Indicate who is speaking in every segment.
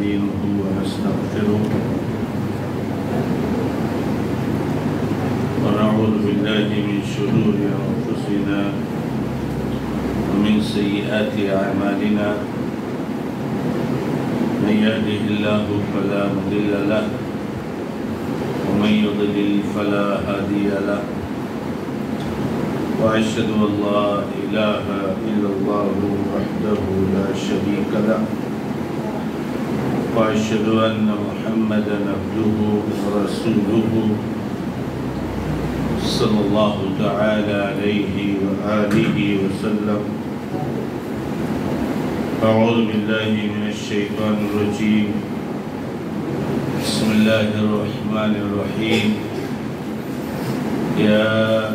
Speaker 1: ونستعينه ونستغفره ونعوذ بالله من شرور أنفسنا ومن سيئات أعمالنا من يهده الله فلا مضل له ومن يضلل فلا هادي له وأشهد أن لا إله إلا الله وحده لا شريك له وأشهد أن محمدا عبده ورسوله صلى الله تعالى عليه وآله وسلم. أعوذ بالله من الشيطان الرجيم. بسم الله الرحمن الرحيم. يا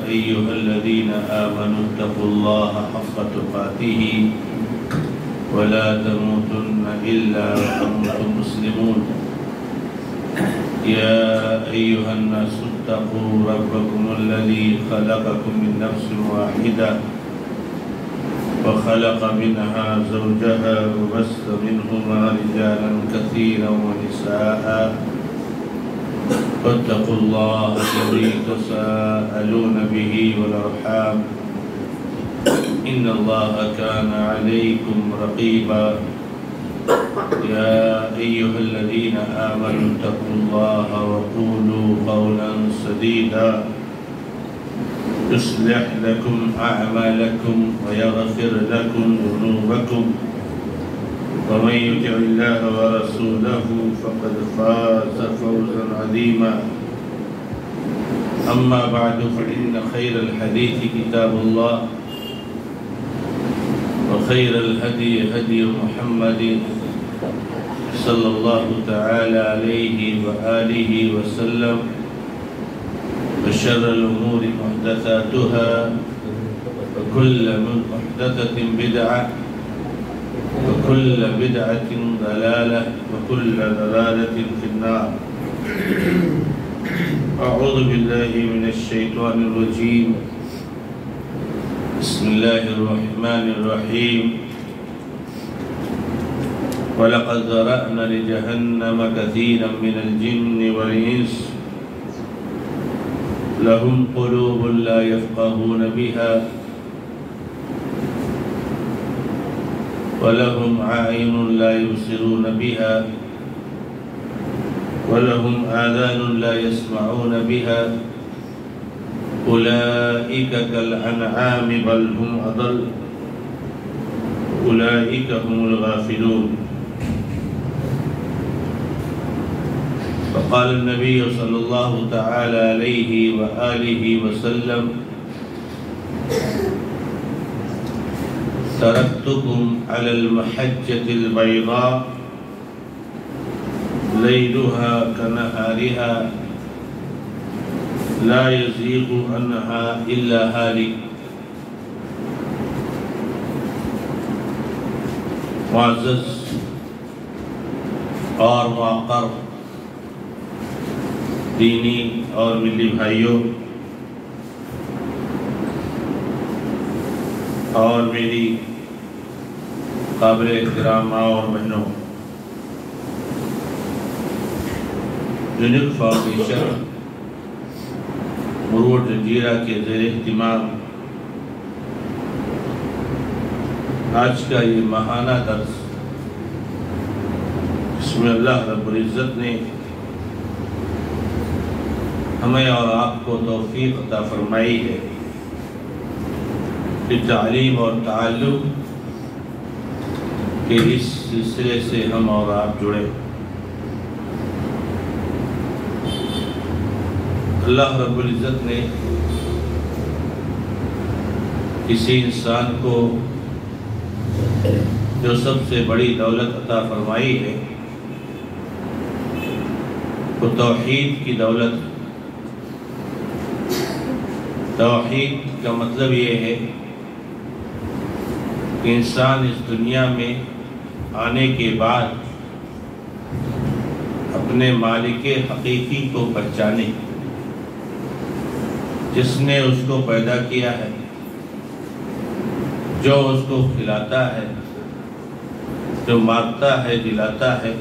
Speaker 1: أيها الذين آمنوا اتقوا الله حق تقاته ولا تموتن إلا وأنتم مسلمون. يا أيها الناس اتقوا ربكم الذي خلقكم من نفس واحدة وخلق منها زوجها وبث منهما رجالا كثيرا ونساء واتقوا الله الذي تساءلون به والأرحام إن الله كان عليكم رقيبا. يا أيها الذين آمنوا اتقوا الله وقولوا قولا سديدا يصلح لكم أعمالكم ويغفر لكم ذنوبكم ومن يطع الله ورسوله فقد فاز فوزا عظيما. أما بعد فإن خير الحديث كتاب الله وخير الهدي هدي محمد صلى الله تعالى عليه وآله وسلم وشر الأمور محدثاتها وكل محدثة بدعة وكل بدعة ضلالة وكل ضلالة في النار. أعوذ بالله من الشيطان الرجيم. بسم الله الرحمن الرحيم. ولقد ذرأنا لجهنم كثيرا من الجن والإنس لهم قلوب لا يفقهون بها ولهم أعين لا يبصرون بها ولهم آذان لا يسمعون بها أولئك كالأنعام بل هم أضل أولئك هم الغافلون. فقال النبي صلى الله تعالى عليه وآله وسلم تركتكم على المحجة البيضاء ليلها كنهارها لا يزيغ عنها إلا هالك. معزز اور واقر دینی اور ملی بھائیوں اور میری قابل احترام ماں اور بہنوں، یونیک فاؤنڈیشن مروت جنجیرہ کے زیر اہتمام آج کا یہ ماہانہ درس، جس میں اللہ رب العزت نے ہمیں اور آپ کو توفیق عطا فرمائی ہے کہ تعلیم اور تعلم کے اس سلسلے سے ہم اور آپ جڑے. اللہ رب العزت نے کسی انسان کو جو سب سے بڑی دولت عطا فرمائی ہے وہ توحید کی دولت. توحید کا مطلب یہ ہے کہ انسان اس دنیا میں آنے کے بعد اپنے مالک حقیقی کو پہچانے، جس نے اس کو پیدا کیا ہے، جو اس کو کھلاتا ہے، جو مارتا ہے، جلاتا ہے،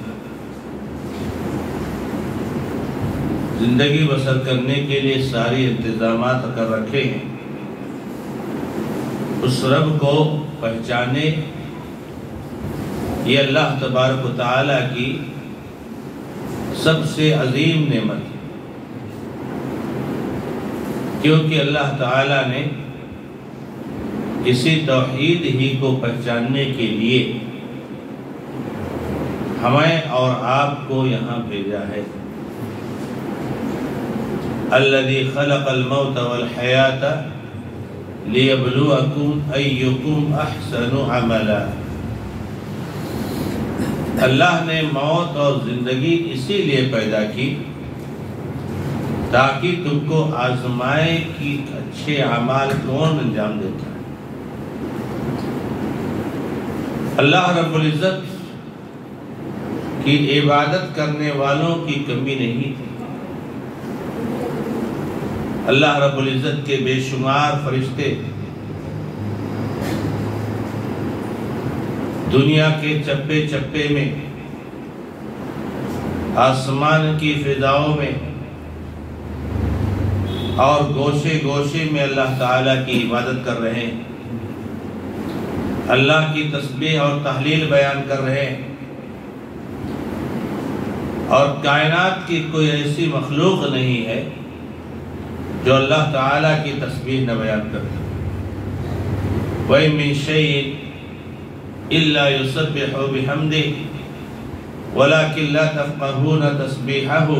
Speaker 1: زندگی بسر کرنے کے لیے ساری انتظامات کر رکھے ہیں، اس رب کو پہچانے، یہ اللہ تبارک و تعالیٰ کی سب سے عظیم نعمت ہے، کیونکہ اللہ تعالیٰ نے اسی توحید ہی کو پہچاننے کے لیے ہمیں اور آپ کو یہاں بھیجا ہے۔ الذی خلق الموت والحیات لیبلوکم ایکم احسن عملا۔ اللہ نے موت اور زندگی اسی لیے پیدا کی تاکہ تم کو آزمائے کہ اچھے اعمال کون انجام دیتا ہے۔ اللہ رب العزت کی عبادت کرنے والوں کی کمی نہیں تھی۔ اللہ رب العزت کے بے شمار فرشتے دنیا کے چپے چپے میں، آسمان کی فضاؤں میں اور گوشے گوشے میں اللہ تعالیٰ کی عبادت کر رہے ہیں، اللہ کی تسبیح اور تحلیل بیان کر رہے ہیں، اور کائنات کی کوئی ایسی مخلوق نہیں ہے جو اللہ تعالیٰ کی تسبیح نہ بیان کرے۔ وَإِن مِّن شَيْءٍ إِلَّا يُسَبِّحُ بِحَمْدِهِ وَلَكِن لَّا تَفْقَهُونَ تَسْبِيحَهُ۔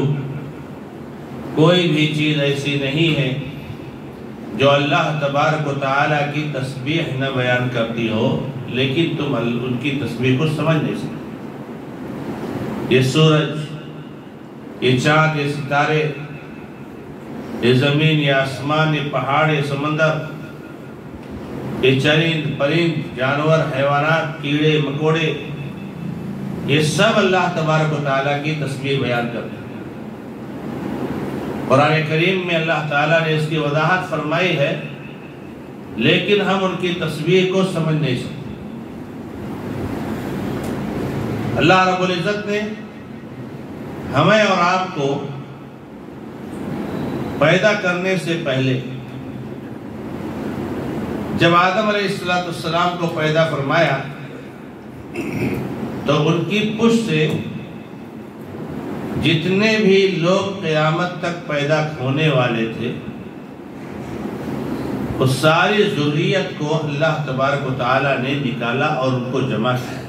Speaker 1: کوئی بھی چیز ایسی نہیں ہے جو اللہ تبارک و تعالیٰ کی تسبیح نہ بیان کرتی ہو، لیکن تم ان کی تسبیح کو سمجھ نہیں سکتے۔ یہ سورج، یہ چاند، یہ ستارے، یہ زمین، یہ آسمان، یہ پہاڑ، یہ سمندر، یہ چرند پرند، جانور، حیوانات، کیڑے مکوڑے، یہ سب اللہ تبارک و تعالیٰ کی تسبیح بیان کرتے ہیں۔ قرآن کریم میں اللہ تعالیٰ نے اس کی وضاحت فرمائی ہے، لیکن ہم ان کی تسبیح کو سمجھ نہیں سکتے۔ اللہ رب العزت نے ہمیں اور آپ کو پیدا کرنے سے پہلے جب آدم علیہ السلام کو پیدا فرمایا تو ان کی پشت سے جتنے بھی لوگ قیامت تک پیدا ہونے والے تھے، اس ساری ذریت کو اللہ تبارک و تعالیٰ نے نکالا اور ان کو جمع کیا،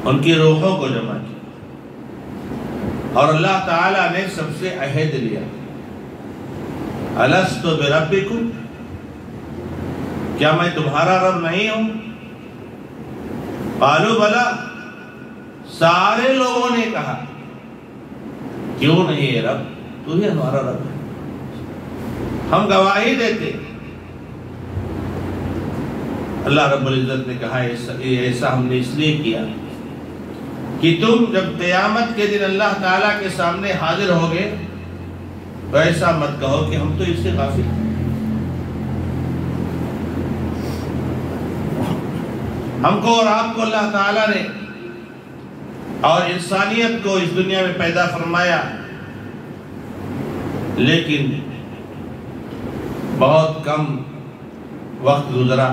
Speaker 1: ان کی روحوں کو جمع کیا، اور اللہ تعالیٰ نے سب سے عہد لیا، الست بربکم، کیا میں تمہارا رب نہیں ہوں؟ قالوا بلا، سارے لوگوں نے کہا کیوں نہیں ہے رب، تو ہی ہمارا رب ہے، ہم گواہی دیتے۔ اللہ رب العزت نے کہا ایسا ہم نے اس لیے کیا کہ تم جب قیامت کے دن اللہ تعالیٰ کے سامنے حاضر ہوگے تو ایسا مت کہو کہ ہم تو اس سے غافل ہیں۔ ہم کو اور آپ کو اللہ تعالیٰ نے اور انسانیت کو اس دنیا میں پیدا فرمایا، لیکن بہت کم وقت گزرا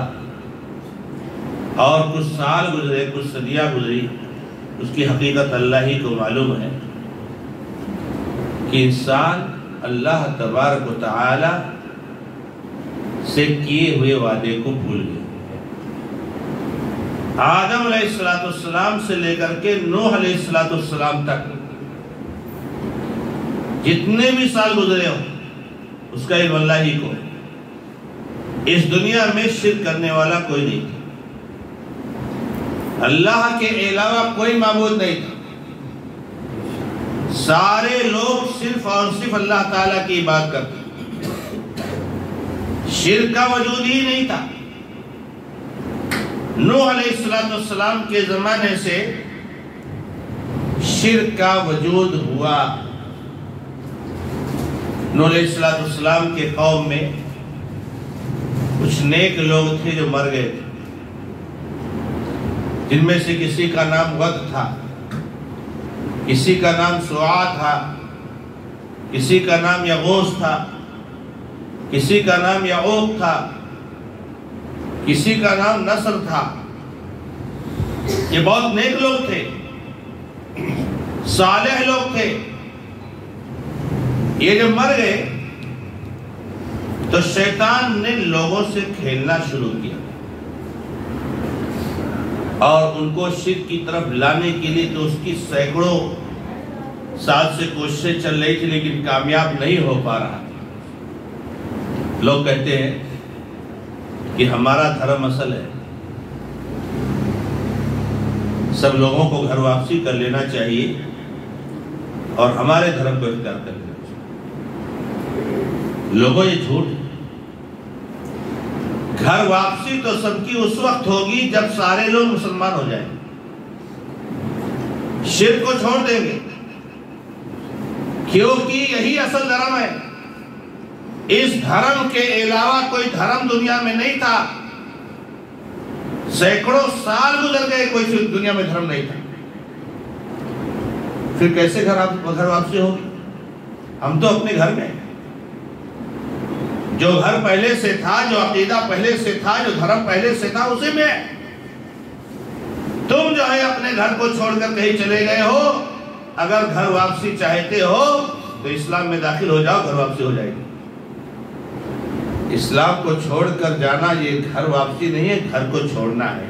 Speaker 1: اور کچھ سال گزرے، کچھ صدیاں گزری، اس کی حقیقت اللہ ہی کو معلوم ہے کہ انسان اللہ تبارک و تعالی سے کیے ہوئے وعدے کو بھول گئے۔ آدم علیہ السلام سے لے کر کے نوح علیہ السلام تک جتنے بھی سال گزرے ہوں، اس کا علم اللہ ہی کو ہے۔ اس دنیا میں شرک کرنے والا کوئی نہیں تھا، اللہ کے علاوہ کوئی معبود نہیں تھا، سارے لوگ صرف اور صرف اللہ تعالیٰ کی عبادت کرتے، شرک کا وجود ہی نہیں تھا۔ نوح علیہ السلام کے زمانے سے شرک کا وجود ہوا۔ نوح علیہ السلام کے قوم میں کچھ نیک لوگ تھے جو مر گئے تھے، جن میں سے کسی کا نام ود تھا، کسی کا نام سعا تھا، کسی کا نام یغوث تھا، کسی کا نام یعوق تھا، کسی کا نام نصر تھا۔ یہ بہت نیک لوگ تھے، صالح لوگ تھے۔ یہ جب مر گئے تو شیطان نے لوگوں سے کھیلنا شروع کیا اور ان کو شرک کی طرف لانے کے لیے تو اس کی سینکڑوں سال سے کوششیں چل رہی تھی، لیکن کامیاب نہیں ہو پا رہا۔ لوگ کہتے ہیں کہ ہمارا دھرم اصل ہے، سب لوگوں کو گھر واپسی کر لینا چاہیے اور ہمارے دھرم کو اختیار کر لینا چاہیے۔ لوگوں یہ جھوٹ ہے۔ گھر واپسی تو سب کی اس وقت ہوگی جب سارے لوگ مسلمان ہو جائیں، شرک کو چھوڑ دیں گے، کیونکہ یہی اصل دھرم ہے۔ اس دھرم کے علاوہ کوئی دھرم دنیا میں نہیں تھا۔ سینکڑوں سال گزر گئے، کوئی دنیا میں دھرم نہیں تھا، پھر کیسے گھر واپسی ہوگی؟ ہم تو اپنے گھر میں، جو گھر پہلے سے تھا، جو عقیدہ پہلے سے تھا، جو دھرم پہلے سے تھا، اسی میں تم جو ہے اپنے گھر کو چھوڑ کر کہیں چلے گئے ہو۔ اگر گھر واپسی چاہتے ہو تو اسلام میں داخل ہو جاؤ، گھر واپسی ہو جائے گی۔ اسلام کو چھوڑ کر جانا یہ گھر واپسی نہیں ہے، گھر کو چھوڑنا ہے۔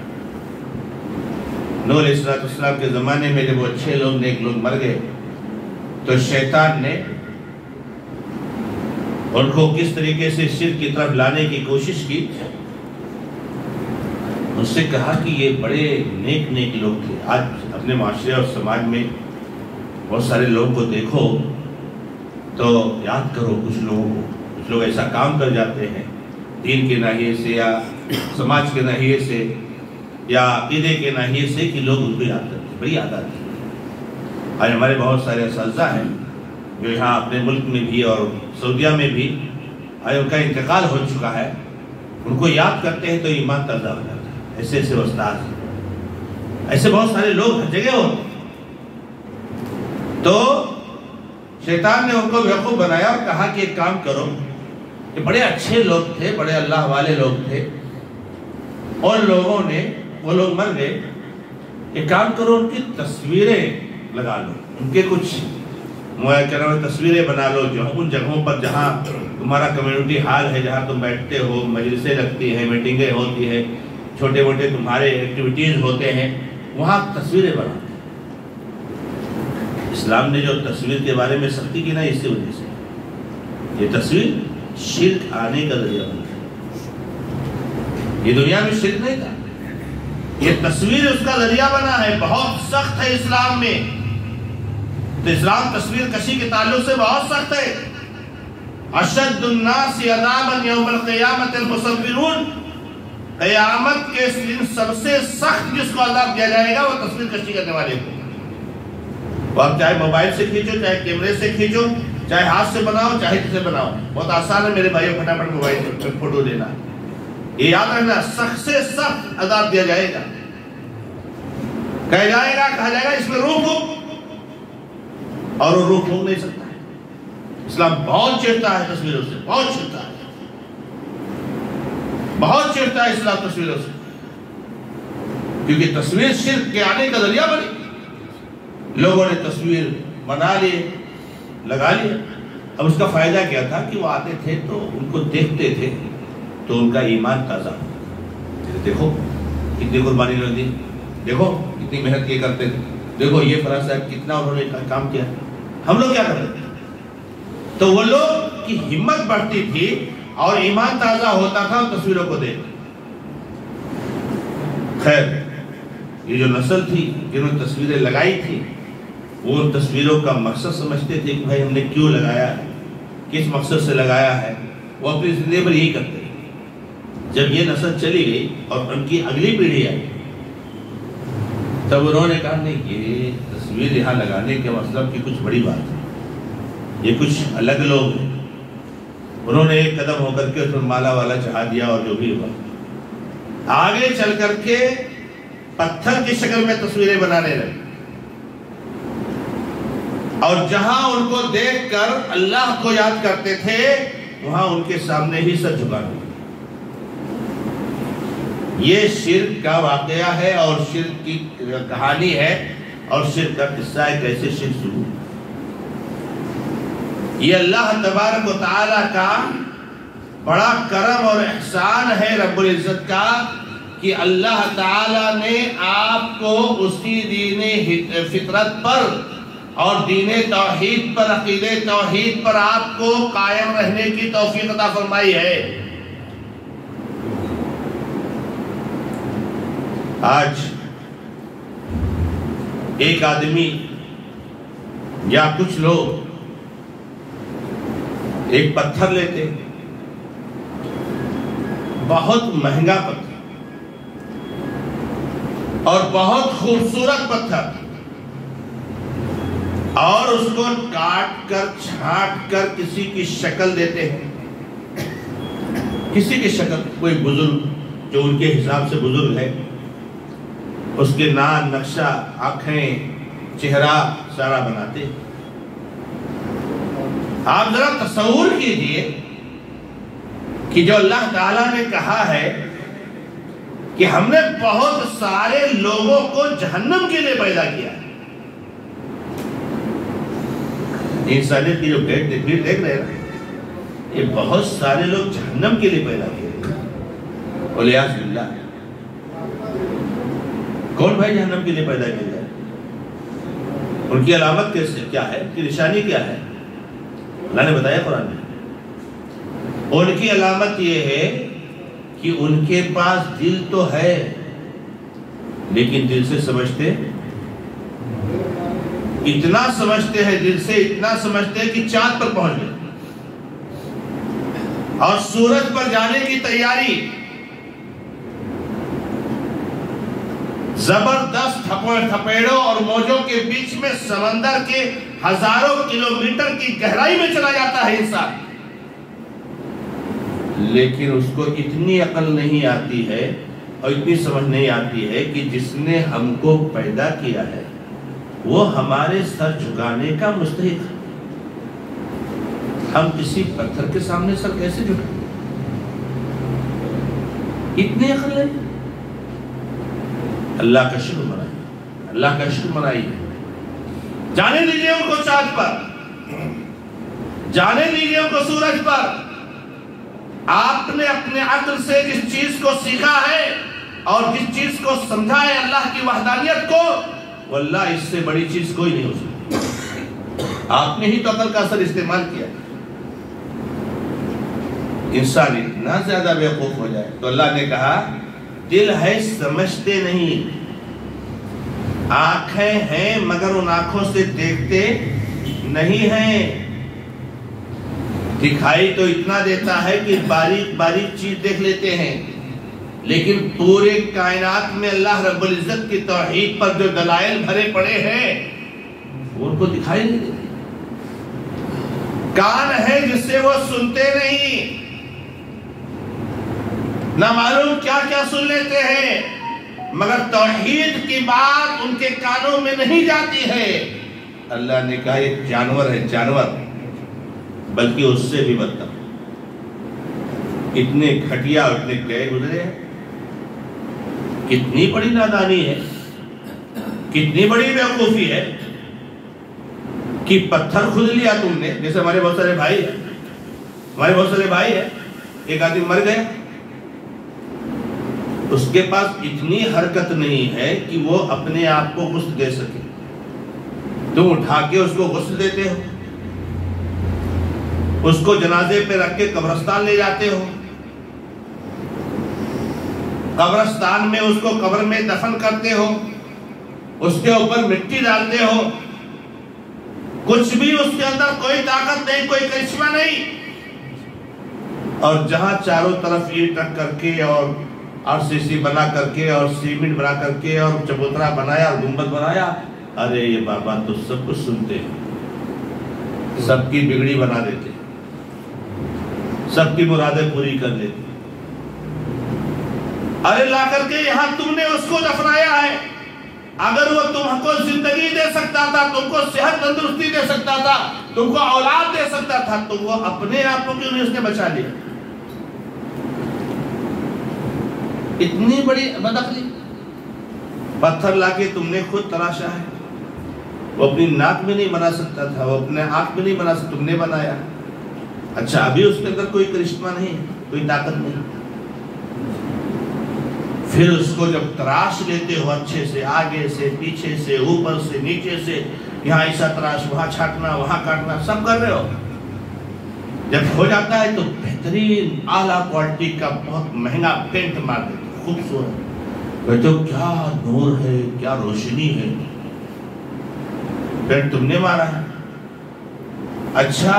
Speaker 1: نوح علیہ السلام کے زمانے میں جب وہ اچھے لوگ نیک لوگ مر گئے تو شیطان نے ان کو کس طریقے سے شرک کی طرف لانے کی کوشش کی۔ اس سے کہا کہ یہ بڑے نیک نیک لوگ تھے۔ آج اپنے معاشرے اور سماج میں بہت سارے لوگوں کو دیکھو تو یاد کرو کچھ لوگوں کو، کچھ لوگ ایسا کام کر جاتے ہیں دین کے ناحیے سے یا سماج کے ناحیے سے یا عقیدے کے ناحیے سے کہ لوگ ان کو یاد کرتے ہیں، بڑی یاد آتی ہے۔ آج ہمارے بہت سارے اساتذہ ہیں جو یہاں اپنے ملک میں بھی اور سعودیہ میں بھی آج ان کا انتقال ہو چکا ہے، ان کو یاد کرتے ہیں تو ایمان تازہ ہو جاتا ہے۔ ایسے ایسے استاد ہیں، ایسے بہت سارے لوگ ہر جگہ ہوتے ہیں۔ تو شیطان نے ان کو بیوقوف بنایا اور کہا کہ ایک کام کرو، کہ بڑے اچھے لوگ تھے، بڑے اللہ والے لوگ تھے، اور لوگوں نے، وہ لوگ مر گئے، ایک کام کرو ان کی تصویریں لگا لو، ان کے کچھ تصویریں بنا لو جو ان جگہوں پر جہاں تمہارا کمیونٹی ہال ہے، جہاں تم بیٹھتے ہو، مجلسیں لگتی ہیں، میٹنگیں ہوتی ہیں، چھوٹے موٹے تمہارے ایکٹیویٹیز ہوتے ہیں، وہاں تصویریں بنا۔ اسلام نے جو تصویر کے بارے میں سختی کی نا، اسی وجہ سے یہ تصویر شرک آنے کا ذریعہ بنا۔ یہ دنیا میں شرک نہیں تھا، یہ تصویر اس کا ذریعہ بنا ہے۔ بہت سخت ہے اسلام میں، تو اسلام تصویر کشی کے تعلق سے بہت سخت ہے۔ اشد الناس عذابا یوم القیامت المصورون، قیامت کے دن سب سے سخت جس کو عذاب دیا جائے گا وہ تصویر کشی کرنے والے کو۔ وہ آپ چاہے موبائل سے کھینچو، چاہے کیمرے سے کھینچو، چاہے ہاتھ سے بناؤ، چاہے کس سے بناؤ، بہت آسان ہے میرے بھائیوں، پھٹافٹ موبائل سے فوٹو لینا۔ یہ یاد رکھنا، سخت سے سخت عذاب دیا جائے گا۔ کہا جائے گا اس میں روح پھونک، اور وہ روح پھونک نہیں سکتا ہے۔ اسلام بہت چڑھتا ہے تصویروں سے، بہت چڑھتا ہے، بہت چڑھتا ہے اسلام تصویروں سے، کیونکہ تصویر شرک کے آنے کا ذریعہ بنی۔ لوگوں نے تصویر بنا لی، لگا لی۔ اب اس کا فائدہ کیا تھا کہ وہ آتے تھے تو ان کو دیکھتے تھے تو ان کا ایمان تازہ ہو۔ دیکھو کتنی قربانی لوگ دی، دیکھو کتنی محنت یہ کرتے تھے، دیکھو یہ فلاں صاحب کتنا انہوں نے کام کیا، ہم لوگ کیا کرتے تھے۔ تو وہ لوگ کی ہمت بڑھتی تھی اور ایمان تازہ ہوتا تھا تصویروں کو دیکھ۔ خیر، یہ جو نسل تھی جنہوں نے تصویریں لگائی تھی، وہ ان تصویروں کا مقصد سمجھتے تھے کہ بھائی ہم نے کیوں لگایا ہے، کس مقصد سے لگایا ہے، وہ اپنی زندگی پر یہی کرتے ہیں۔ جب یہ نسل چلی گئی اور ان کی اگلی پیڑھی آئی، تب انہوں نے کہا نہیں، یہ تصویر یہاں لگانے کے مطلب کی کچھ بڑی بات ہے، یہ کچھ الگ لوگ ہیں۔ انہوں نے ایک قدم ہو کر کے اس میں مالا والا چڑھا دیا اور جو بھی ہوا، آگے چل کر کے پتھر کی شکل میں تصویریں بنانے لگے۔ اور جہاں ان کو دیکھ کر اللہ کو یاد کرتے تھے وہاں ان کے سامنے ہی سر جھکانا. یہ شرک کا واقعہ ہے اور شرک کی کہانی ہے اور شرک کا قصہ ہے کیسے شرک شروع. یہ اللہ تبارک و تعالیٰ کا بڑا کرم اور احسان ہے رب العزت کا کہ اللہ تعالیٰ نے آپ کو اسی دین فطرت پر اور دین توحید پر عقید توحید پر آپ کو قائم رہنے کی توفیق عطا فرمائی ہے. آج ایک آدمی یا کچھ لوگ ایک پتھر لیتے بہت مہنگا پتھر اور بہت خوبصورت پتھر اور اس کو کاٹ کر چھانٹ کر کسی کی شکل دیتے ہیں. کسی کی شکل کوئی بزرگ جو ان کے حساب سے بزرگ ہے اس کے نام نقشہ آنکھیں چہرہ سارا بناتے. آپ ذرا تصور کیجئے کہ جو اللہ تعالیٰ نے کہا ہے کہ ہم نے بہت سارے لوگوں کو جہنم کے لیے پیدا کیا ہے. انسانیت کی جو بھیڑ دیکھ رہے ہیں یہ بہت سارے لوگ جہنم کے لیے پیدا کیے. والیاذ باللہ. کون بھائی جہنم کے لیے پیدا کیا جائے؟ ان کی علامت کیسے کیا ہے؟ ان کی نشانی کیا ہے؟ اللہ نے بتایا قرآن میں. ان کی علامت یہ ہے کہ ان کے پاس دل تو ہے لیکن دل سے سمجھتے اتنا سمجھتے ہیں دل سے اتنا سمجھتے ہیں کہ چاند پر پہنچ گئے اور سورج پر جانے کی تیاری. زبردست تھپیڑوں اور موجوں کے بیچ میں سمندر کے ہزاروں کلومیٹر کی گہرائی میں چلا جاتا ہے انسان. لیکن اس کو اتنی عقل نہیں آتی ہے اور اتنی سمجھ نہیں آتی ہے کہ جس نے ہم کو پیدا کیا ہے وہ ہمارے سر جھکانے کا مستحق ہے. ہم کسی پتھر کے سامنے سر کیسے جھکائیں؟ اتنی عقل نہیں. اللہ کا شکر منائیے, اللہ کا شکر منائیے. جانے دیجئے ان کو چاند پر, جانے دیجئے ان کو سورج پر. آپ نے اپنے عقل سے جس چیز کو سیکھا ہے اور جس چیز کو سمجھا ہے اللہ کی وحدانیت کو, واللہ اس سے بڑی چیز کوئی نہیں ہو سکتی. آپ نے ہی تو عقل کا اثر استعمال کیا. انسان اتنا زیادہ بیوقوف ہو جائے تو اللہ نے کہا دل ہے سمجھتے نہیں, آنکھیں ہیں مگر ان آنکھوں سے دیکھتے نہیں ہیں. دکھائی تو اتنا دیتا ہے کہ باریک باریک چیز دیکھ لیتے ہیں لیکن پورے کائنات میں اللہ رب العزت کی توحید پر جو دلائل بھرے پڑے ہیں وہ ان کو دکھائی نہیں دیتے. کان ہے جس سے وہ سنتے نہیں, نہ معلوم کیا کیا سن لیتے ہیں مگر توحید کی بات ان کے کانوں میں نہیں جاتی ہے. اللہ نے کہا یہ جانور ہے, جانور, بلکہ اس سے بھی بدتر. کتنے گھٹیا اور اتنے گئے گزرے ہیں. کتنی بڑی نادانی ہے, کتنی بڑی بیوقوفی ہے کہ پتھر خود لیا تم نے. جیسے ہمارے بہت سارے بھائی ہیں, ہمارے بہت سارے بھائی ہیں, ایک آدمی مر گیا, اس کے پاس اتنی حرکت نہیں ہے کہ وہ اپنے آپ کو غسل دے سکے. تم اٹھا کے اس کو غسل دیتے ہو, اس کو جنازے پہ رکھ کے قبرستان لے جاتے ہو, قبرستان میں اس کو قبر میں دفن کرتے ہو, اس کے اوپر مٹی ڈالتے ہو, کچھ بھی اس کے اندر کوئی طاقت نہیں, کوئی کرشمہ نہیں. اور جہاں چاروں طرف اینٹ رکھ کر کے اور RCC بنا کر کے اور سیمنٹ بنا کر کے اور چبوترا بنایا اور گنبد بنایا, ارے یہ بابا تو سب کچھ سنتے ہیں, سب کی بگڑی بنا دیتے, سب کی مرادیں پوری کر لیتے. ارے لا کر کے یہاں تم نے اس کو دفنایا ہے, اگر وہ تم کو زندگی دے سکتا تھا، تم کو صحت تندرستی دے سکتا تھا، تم کو اولاد دے سکتا تھا، تو وہ اپنے آپ کو کیوں نہیں اس نے بچا لیا؟ اتنی بڑی بدعقلی۔ پتھر لا کے تم نے خود تراشا ہے، وہ اپنی ناک میں نہیں بنا سکتا تھا، وہ اپنے آنکھ میں نہیں بنا سکتا، تم نے بنایا۔ اچھا ابھی اس کے اندر کوئی کرشمہ نہیں، کوئی طاقت نہیں، پھر اس کو جب تراش لیتے ہو اچھے سے، آگے سے، پیچھے سے، اوپر سے، نیچے سے، یہاں ایسا تراش، وہاں چھاٹنا، وہاں کاٹنا، سب کر رہے ہو، جب ہو جاتا ہے تو بہترین اعلیٰ کوالٹی کا بہت مہنگا پینٹ مار دیتے، خوبصورت، کہتے ہو کیا نور ہے، کیا روشنی ہے، پینٹ تم نے مارا ہے۔ اچھا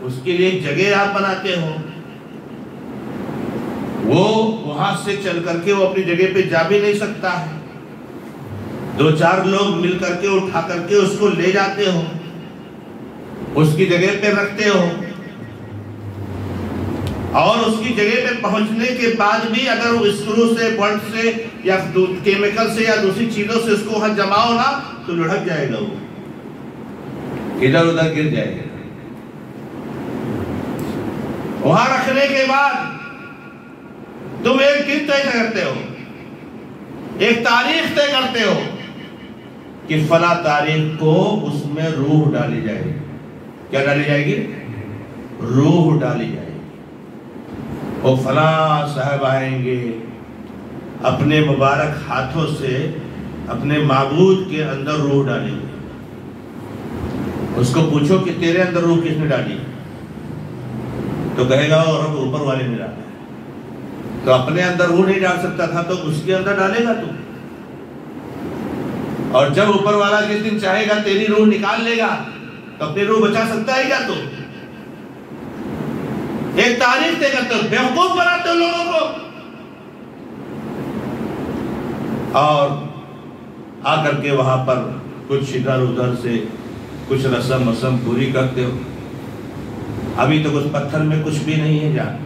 Speaker 1: اس کے لیے ایک جگہ آپ بناتے ہو، وہ وہاں سے چل کر کے وہ اپنی جگہ پہ جا بھی نہیں سکتا ہے، دو چار لوگ مل کر کے اٹھا کر کے اس کو لے جاتے ہو، اس کی جگہ پہ رکھتے ہو، اور اس کی جگہ پہ پہنچنے کے بعد بھی اگر وہ اسکرو سے، بلٹ سے یا کیمیکل سے یا دوسری چیزوں سے اس کو وہاں جماؤ نا تو لڑک جائے گا، وہ ادھر ادھر گر جائے گا۔ وہاں رکھنے کے بعد تم ایک دن طے کرتے ہو، ایک تاریخ طے کرتے ہو کہ فلاں تاریخ کو اس میں روح ڈالی جائے گی۔ کیا ڈالی جائے گی؟ روح ڈالی جائے گی۔ وہ فلاں صاحب آئیں گے، اپنے مبارک ہاتھوں سے اپنے معبود کے اندر روح ڈالیں گے۔ اس کو پوچھو کہ تیرے اندر روح کس نے ڈالی؟ تو کہے گا اور اب اوپر والے نے ڈالا ہے۔ تو اپنے اندر روح نہیں ڈال سکتا تھا تو اس کے اندر ڈالے گا تو، اور جب اوپر والا جس دن چاہے گا تیری روح نکال لے گا تو اپنی روح بچا سکتا ہے کیا؟ تو ایک تاریخ طے کرتے ہو، بیوقوف بناتے ہو لوگوں کو، اور آ کر کے وہاں پر کچھ ادھر ادھر سے کچھ رسم پوری کرتے ہو۔ ابھی تو اس پتھر میں کچھ بھی نہیں ہے، جان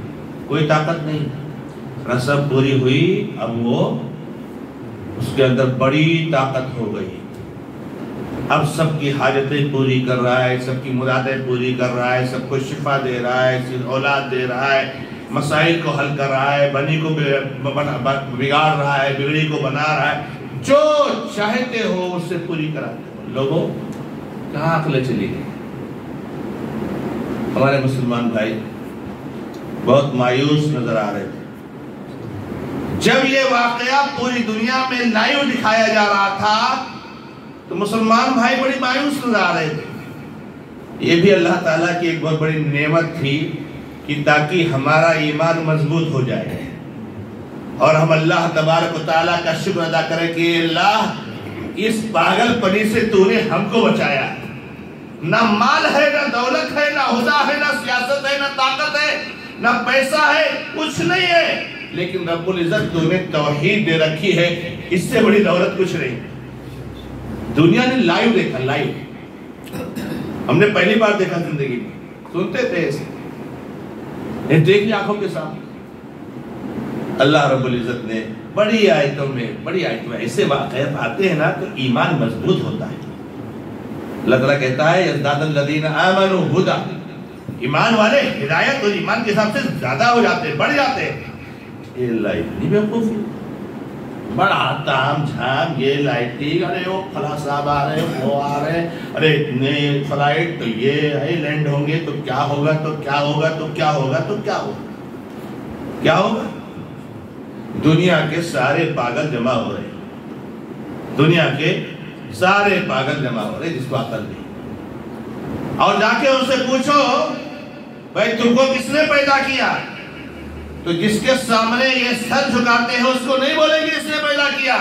Speaker 1: کوئی طاقت نہیں، رسم پوری ہوئی، اب وہ اس کے اندر بڑی طاقت ہو گئی، اب سب کی حاجتیں پوری کر رہا ہے، سب کی مرادیں پوری کر رہا ہے، سب کو شفا دے رہا ہے، اولاد دے رہا ہے، مسائل کو حل کر رہا ہے، بنی کو بگاڑ رہا ہے، بگڑی کو بنا رہا ہے، جو چاہتے ہو اس سے پوری کراتے ہو۔ لوگوں کہاں عقل چلی گئی؟ ہمارے مسلمان بھائی بہت مایوس نظر آ رہے تھے جب یہ واقعہ پوری دنیا میں لائیو دکھایا جا رہا تھا، تو مسلمان بھائی بڑی مایوس نظر آ رہے تھے۔ یہ بھی اللہ تعالیٰ کی ایک بہت بڑی نعمت تھی کہ تاکہ ہمارا ایمان مضبوط ہو جائے اور ہم اللہ تبارک و تعالیٰ کا شکر ادا کریں کہ اللہ اس پاگل پنی سے تو نے ہم کو بچایا۔ نہ مال ہے، نہ دولت ہے، نہ عہدہ ہے، نہ سیاست ہے، نہ طاقت ہے، نہ پیسہ ہے، کچھ نہیں ہے، لیکن رب العزت تو نے توحید دے رکھی ہے، اس سے بڑی دولت کچھ نہیں۔ دنیا نے لائیو دیکھا، لائیو ہم نے پہلی بار دیکھا زندگی میں، سنتے تھے اسے، دیکھ لی آنکھوں کے سامنے۔ اللہ رب العزت نے بڑی آیتوں میں ایسے واقعات آتے ہیں نا تو ایمان مضبوط ہوتا ہے۔ اللہ تعالیٰ کہتا ہے یزداد الذین آمنوا ھدی، ایمان والے ہدایت اور ایمان کے حساب سے زیادہ ہو جاتے، بڑھ جاتے۔ یہ اللہ اتنی بیوقوفی، بڑا تام جھام، یہ لائٹنگ، ارے وہ فلاں صاحب آ رہے، وہ آ رہے، ارے اتنے فلائٹ، تو یہ لینڈ ہوں گے تو کیا ہوگا، تو کیا ہوگا، تو کیا ہوگا، تو کیا ہوگا، کیا ہوگا؟ دنیا کے سارے پاگل جمع ہو رہے، دنیا کے سارے پاگل جمع ہو رہے جس کو عقل نہیں، اور جا کے ان سے پوچھو بھائی تم کو کس نے پیدا کیا، تو جس کے سامنے یہ سر جھکاتے ہیں اس کو نہیں بولیں گے اس نے پیدا کیا،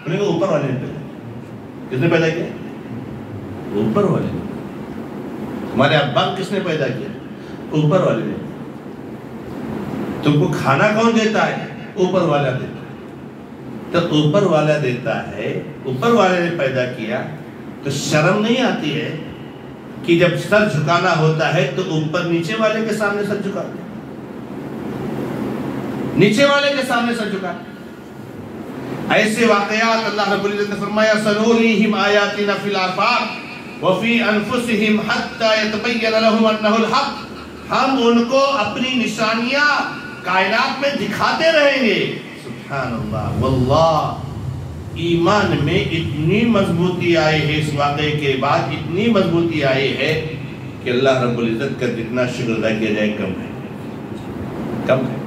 Speaker 1: بولیں گے اوپر والے نے پیدا کیا۔ کس نے پیدا کیا؟ اوپر والے نے۔ تمہارے ابا کس نے پیدا کیا؟ اوپر والے نے۔ تم کو کھانا کون دیتا ہے؟ اوپر والا دیتا ہے۔ تو اوپر والا دیتا ہے، اوپر والے نے پیدا کیا، تو شرم نہیں آتی ہے کہ جب سر جھکانا ہوتا ہے تو اوپر نیچے والے کے سامنے سر جھکاتے ہیں، نیچے والے کے سامنے سر جھکاتے ہیں۔ ایسے واقعات اللہ رب العزت نے فرمایا سنوریہم آیاتنا فی الآفاق وفی انفسہم حتی یتبین لہم انہ الحق، ہم ان کو اپنی نشانیاں کائنات میں دکھاتے رہیں گے۔ سبحان اللہ، واللہ ایمان میں اتنی مضبوطی آئی ہے، اس واقعے کے بعد اتنی مضبوطی آئی ہے کہ اللہ رب العزت کا جتنا شکر ادا کیا جائے کم ہے، کم ہے،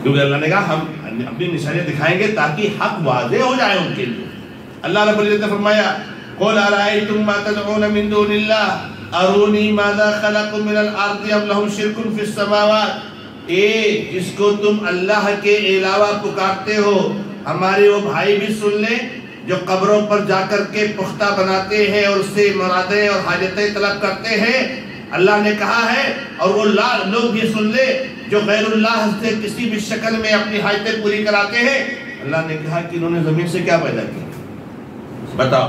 Speaker 1: کیونکہ اللہ نے کہا ہم اپنی نشانیاں دکھائیں گے تاکہ حق واضح ہو جائے ان کے لیے۔ اللہ رب العزت نے فرمایا قُلْ أَرَأَيْتُمْ مَا تَدْعُونَ مِن دُونِ اللَّهِ أَرُونِي مَاذَا خَلَقُوا مِنَ الْأَرْضِ أَمْ لَهُمْ شِرْكٌ فِي السَّمَاوَاتِ، جس کو تم اللہ کے علاوہ پکارتے ہو، ہمارے وہ بھائی بھی سن لیں جو قبروں پر جا کر کے پختہ بناتے ہیں اور اس سے مرادیں اور حاجتیں طلب کرتے ہیں۔ اللہ نے کہا ہے، اور وہ لوگ بھی سن لے جو غیر اللہ سے کسی بھی شکل میں اپنی حاجتیں پوری کراتے ہیں۔ اللہ نے کہا کہ انہوں نے زمین سے کیا پیدا کیا؟ بتاؤ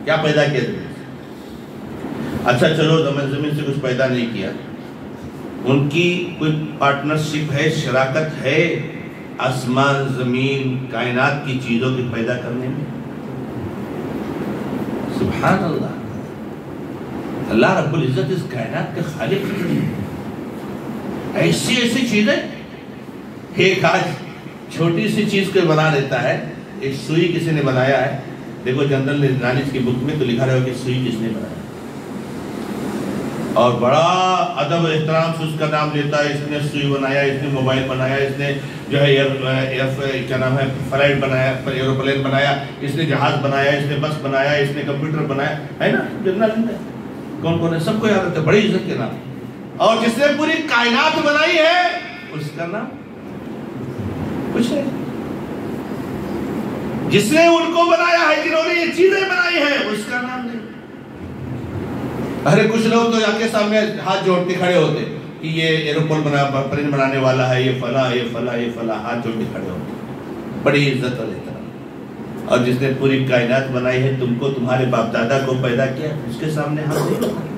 Speaker 1: کیا پیدا کیا زمین سے؟ اچھا چلو زمین سے کچھ پیدا نہیں کیا، ان کی کوئی پارٹنرشپ ہے، شراکت ہے آسمان زمین کائنات کی چیزوں کی پیدا کرنے میں؟ سبحان اللہ، اللہ رب العزت اس کائنات کے خالق ہے۔ ایسی ایسی چیزیں، ایک آج چھوٹی سی چیز کو بنا لیتا ہے، ایک سوئی کسی نے بنایا ہے، دیکھو جنرل نالج کی بک میں تو لکھا رہا ہے کہ سوئی کس نے بنایا، اور بڑا ادب احترام سے اس کا نام لیتا ہے، اس نے سوئی بنایا، اس نے موبائل بنایا، اس نے جو ہے کیا نام ہے فلائٹ بنایا، ایروپلین بنایا، اس نے جہاز بنایا، اس نے بس بنایا، اس نے کمپیوٹر بنایا، ہے نا جنرل میں کون کون ہے سب کو یاد رہتا ہے، بڑی عزت کے نام۔ اور جس نے پوری کائنات بنائی ہے اس کا نام کچھ ہے، جس نے ان کو بنایا ہے، جنہوں نے یہ چیزیں بنائی ہیں، اس کا نام نہیں۔ ارے کچھ لوگ تو آنکھ کے سامنے ہاتھ جوڑ کے کھڑے ہوتے کہ یہ ایروپلین بنانے والا ہے، یہ فلاں یہ فلاں یہ فلاں، ہاتھ جوڑ کے کھڑے ہوتے، بڑی عزت اور احترام۔ اور جس نے پوری کائنات بنائی ہے، تم کو تمہارے باپ دادا کو پیدا کیا، اس کے سامنے ہاتھ نہیں اٹھاتے،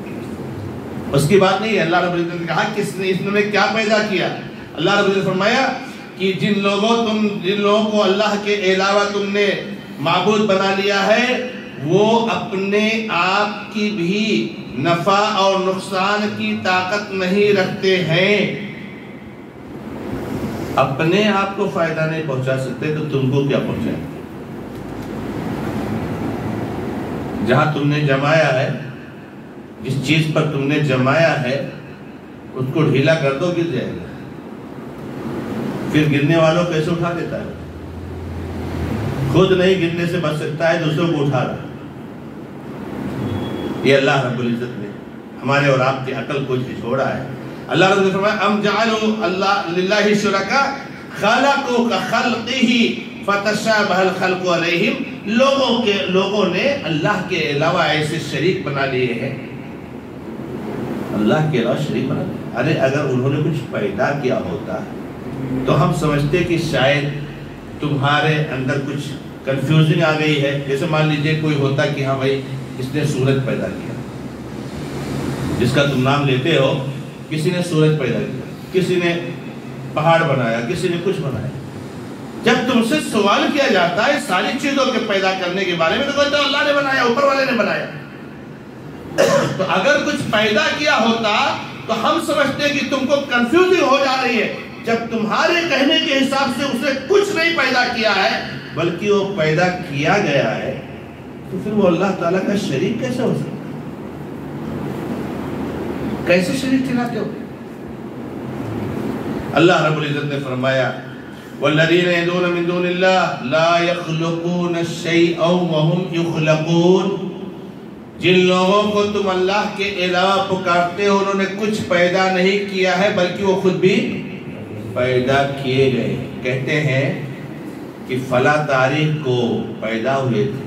Speaker 1: اس کی بات نہیں ہے۔ اللہ رب العزت نے کہا کس نے، اس نے کیا پیدا کیا؟ اللہ رب العزت نے فرمایا کہ جن لوگوں کو اللہ کے علاوہ تم نے معبود بنا لیا ہے، وہ اپنے آپ کی بھی نفع اور نقصان کی طاقت نہیں رکھتے ہیں، اپنے آپ کو فائدہ نہیں پہنچا سکتے تو تم کو کیا پہنچائیں؟ جہاں تم نے جمایا ہے، جس چیز پر تم نے جمایا ہے، اس کو ڈھیلا کر دو گر جائے گا، پھر گرنے والوں کیسے اٹھا دیتا ہے؟ خود نہیں گرنے سے بچ سکتا ہے، دوسروں کو اٹھا رہا ہے۔ یہ اللہ رب العزت نے ہمارے اور آپ کی عقل کو جھجھوڑا ہے۔ اللہ رب العزت نے فرمایا ام جعلوا اللہ للہ شرکاء خلقوا کخلقہ فتشابہ الخلق علیہم، لوگوں نے اللہ کے علاوہ ایسے شریک بنا لیے ہیں، اللہ کے علاوہ شریک بنا لیے۔ ارے اگر انہوں نے کچھ پیدا کیا ہوتا تو ہم سمجھتے کہ شاید تمہارے اندر کچھ کنفیوژن آ گئی ہے، جیسے مان لیجئے کوئی ہوتا کہ ہاں بھائی اس نے سورج پیدا کیا، جس کا تم نام لیتے ہو، کسی نے سورج پیدا کیا، کسی نے پہاڑ بنایا، کسی نے کچھ بنایا۔ جب تم سے سوال کیا جاتا ہے ساری چیزوں کے پیدا کرنے کے بارے میں تو کہتے ہو اللہ نے بنایا، اوپر والے نے بنایا۔ تو اگر کچھ پیدا کیا ہوتا تو ہم سمجھتے کہ تم کو کنفیوزنگ ہو جا رہی ہے، جب تمہارے کہنے کے حساب سے اس نے کچھ نہیں پیدا کیا ہے بلکہ وہ پیدا کیا گیا ہے، تو پھر وہ اللہ تعالیٰ کا شریک کیسے ہو سکتا؟ کیسے شریک ٹھہراتے ہو؟ اللہ رب العزت نے فرمایا والذین یدعون من دون اللہ لا یخلقون شیئا وهم یخلقون، جن لوگوں کو تم اللہ کے علاوہ پکارتے ہو انہوں نے کچھ پیدا نہیں کیا ہے بلکہ وہ خود بھی پیدا کیے گئے۔ کہتے ہیں کہ فلاں تاریخ کو پیدا ہوئے تھے،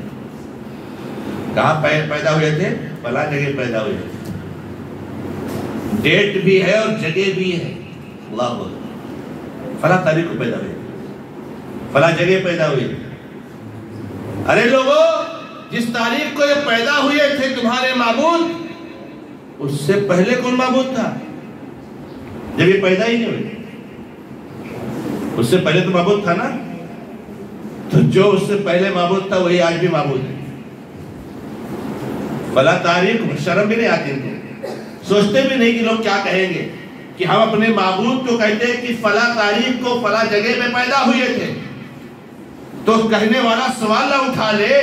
Speaker 1: کہاں پیدا ہوئے تھے؟ فلاں جگہ پیدا ہوئے تھے، ڈیٹ بھی ہے اور جگہ بھی ہے، اللہ اکبر، فلاں تاریخ کو پیدا ہوئے تھے، فلاں جگہ پیدا ہوئے تھے۔ ارے لوگوں، جس تاریخ کو یہ پیدا ہوئے تھے تمہارے معبود، اس سے پہلے کون معبود تھا جب یہ پیدا ہی نہیں ہوئے؟ اس سے پہلے تو معبود تھا نا؟ تو جو اس سے پہلے معبود تھا وہی آج بھی معبود ہے. فلا تاریخ شرم بھی نہیں آتی ان کو, سوچتے بھی نہیں کہ لوگ کیا کہیں گے کہ ہم اپنے معبود کو کہتے ہیں کہ فلا تاریخ کو فلا جگہ میں پیدا ہوئے تھے. تو کہنے والا سوال نہ اٹھا لے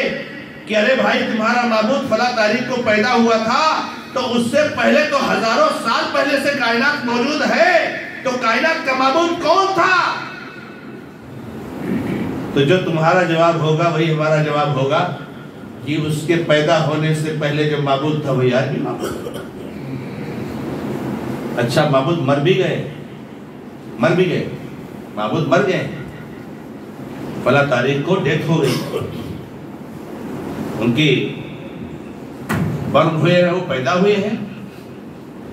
Speaker 1: کہ ارے بھائی تمہارا معبود فلا تاریخ کو پیدا ہوا تھا تو اس سے پہلے تو ہزاروں سال پہلے سے کائنات موجود ہے, تو کائنات کا معبود کون تھا؟ تو جو تمہارا جواب ہوگا وہی ہمارا جواب ہوگا کہ اس کے پیدا ہونے سے پہلے جو معبود تھا وہی آج بھی معبود. اچھا معبود مر بھی گئے, معبود مر گئے, فلا تاریخ کو ڈیتھ ہو گئی, ان کی برن ہوئے ہیں, وہ پیدا ہوئے ہیں,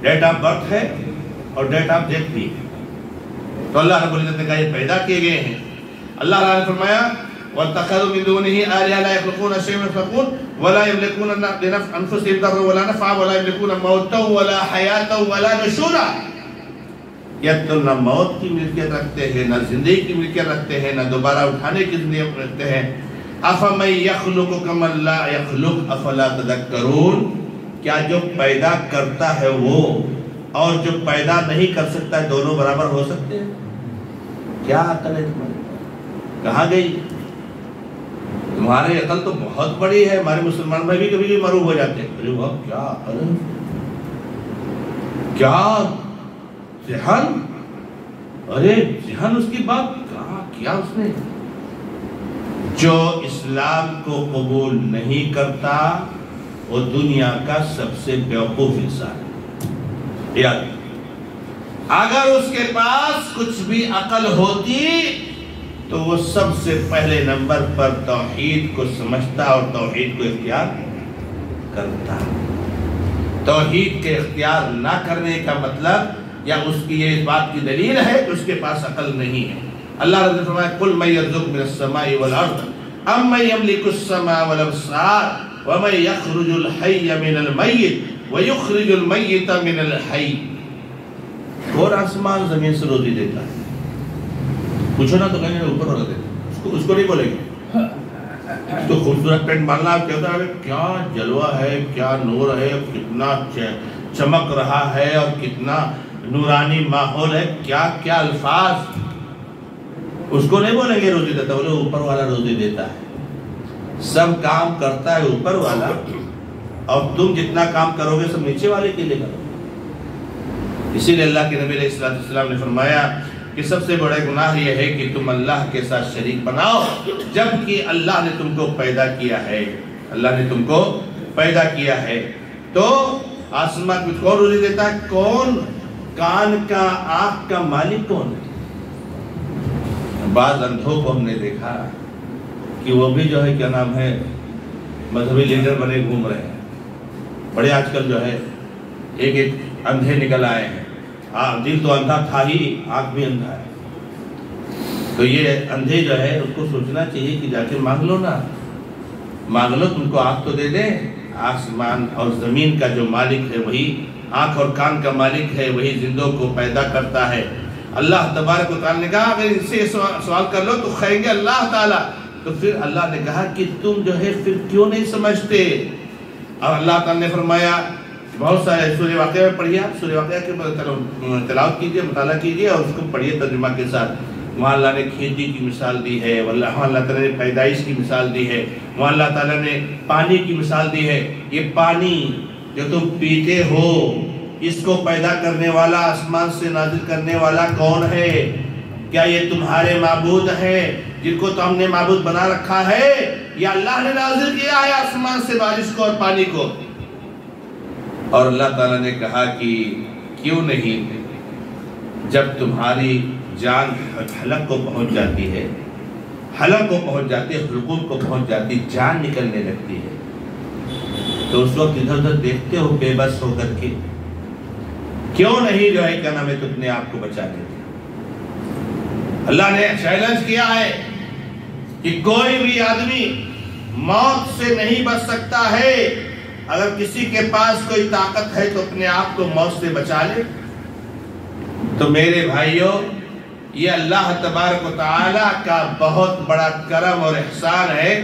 Speaker 1: ڈیٹ آف برتھ ہے اور ڈیٹ آف ڈیتھ بھی ہے. تو اللہ رب العزت نے کہا یہ پیدا کیے گئے ہیں. اللہ نے فرمایا وَاتَّخَذُوا مِن دُونِهِ آلِهَةً لَا يَخْلُقُونَ شَيْئًا وَيُخْلَقُونَ وَلَا يَمْلِكُونَ لِأَنفُسِهِمْ ضَرًّا وَلَا نَفْعًا وَلَا يَمْلِكُونَ مَوْتًا وَلَا حَيَاةً وَلَا نُشُورًا. یہ تو نہ موت کی ملکیت رکھتے ہیں, نہ زندگی کی ملکیت رکھتے ہیں, نہ دوبارہ اٹھانے کی زندگی رکھتے ہیں. أَفَمَن يَخْلُقُ كَمَن لَا يَخْلُقُ أَفَلَا تَذَكَّرُونَ. کیا جو پیدا کرتا ہے وہ اور جو پیدا نہیں کر سکتا ہے دونوں برابر ہو سکتے ہیں؟ کیا عقل ہے تمہاری؟ کہاں گئی تمہاری عقل؟ تو بہت بڑی ہے. ہمارے مسلمان بھائی بھی کبھی بھی مروب ہو جاتے ہیں, ارے واہ کیا عقل ہے, کیا ذہن, ارے ذہن اس کی بات کہاں کیا اس نے. جو اسلام کو قبول نہیں کرتا وہ دنیا کا سب سے بیوقوف انسان ہے. یاد اگر اس کے پاس کچھ بھی عقل ہوتی تو وہ سب سے پہلے نمبر پر توحید کو سمجھتا اور توحید کو اختیار کرتا. توحید کے اختیار نہ کرنے کا مطلب یا اس کی یہ بات کی دلیل ہے کہ اس کے پاس عقل نہیں ہے. اللہ رضی فرمایا قُلْ مَن يَرْزُقُكُم مِّنَ السَّمَاءِ وَالْأَرْضِ أَمَّن يَمْلِكُ السَّمْعَ وَالْأَبْصَارَ وَمَن يَخْرُجُ الْحَيَّ مِنَ الْمَيِّتِ وَيُخْرِجُ الْمَيِّتَ مِنَ الْحَيِّ. اور آسمان زمین سے روزی دیتا ہے. پوچھو نا تو کہیں گے اوپر والا دیتا, اس کو نہیں بولیں گے. تو خوبصورت پینٹ ماننا آپ کہتا ہے کیا جلوہ ہے, کیا نور ہے, کتنا چمک رہا ہے اور کتنا نورانی ماحول ہے, کیا کیا الفاظ. اس کو نہیں بولیں گے روزی دیتا, بولے اوپر والا روزی دیتا ہے. سب کام کرتا ہے اوپر والا, اور تم جتنا کام کرو گے سب نیچے والے کے لیے کرو. اسی لیے اللہ کے نبی علیہ السلام نے فرمایا کہ سب سے بڑا گناہ یہ ہے کہ تم اللہ کے ساتھ شریک بناؤ جبکہ اللہ نے تم کو پیدا کیا ہے. اللہ نے تم کو پیدا کیا ہے. تو آسمان کو کون روزی دیتا ہے؟ کون کان کا آنکھ کا مالک کون ہے؟ بعض اندھوں کو ہم نے دیکھا کہ وہ بھی جو ہے کیا نام ہے مذہبی لیڈر بنے گھوم رہے ہیں. بڑے آج کل جو ہے ایک اندھے نکل آئے ہیں. دل تو اندھا تھا ہی, آنکھ بھی اندھا ہے. تو یہ اندھے جو ہے اس کو سوچنا چاہیے کہ جا کے مانگ لو نا, مانگ لو, تم کو آنکھ تو دے دیں. آسمان اور زمین کا جو مالک ہے وہی آنکھ اور کان کا مالک ہے, وہی زندوں کو پیدا کرتا ہے. اللہ تبارک و تعالیٰ نے کہا اگر ان سے سوال کر لو تو کہیں گے اللہ تعالیٰ. تو پھر اللہ نے کہا کہ تم جو ہے پھر کیوں نہیں سمجھتے. اور اللہ تعالیٰ نے فرمایا بہت سارے سورہ واقعہ میں پڑھیے, آپ سورہ واقعہ کے تلاوت کیجئے, مطالعہ کیجئے اور اس کو پڑھیے ترجمہ کے ساتھ. وہاں اللہ نے کھیتی کی مثال دی ہے, وہاں اللہ تعالیٰ نے پیدائش کی مثال دی ہے, وہاں اللہ تعالیٰ نے پانی کی مثال دی ہے. یہ پانی جو تم پیتے ہو اس کو پیدا کرنے والا, آسمان سے نازل کرنے والا کون ہے؟ کیا یہ تمہارے معبود ہے جن کو تو ہم نے معبود بنا رکھا ہے, یا اللہ نے نازل کیا ہے آسمان سے بارش کو اور پانی کو؟ اور اللہ تعالیٰ نے کہا کہ کیوں نہیں, جب تمہاری جان حلق کو پہنچ جاتی ہے, حلق کو پہنچ جاتی ہے, حلقوم کو پہنچ جاتی, جان نکلنے لگتی ہے, تو اس وقت ادھر ادھر دیکھتے ہو بے بس ہو کر کے, کیوں نہیں جو ہے کیا نام ہے تو اپنے آپ کو بچا لیتے. اللہ نے چیلنج کیا ہے کہ کوئی بھی آدمی موت سے نہیں بچ سکتا ہے. اگر کسی کے پاس کوئی طاقت ہے تو اپنے آپ کو موت سے بچا لے. تو میرے بھائیوں یہ اللہ تبارک و تعالی کا بہت بڑا کرم اور احسان ہے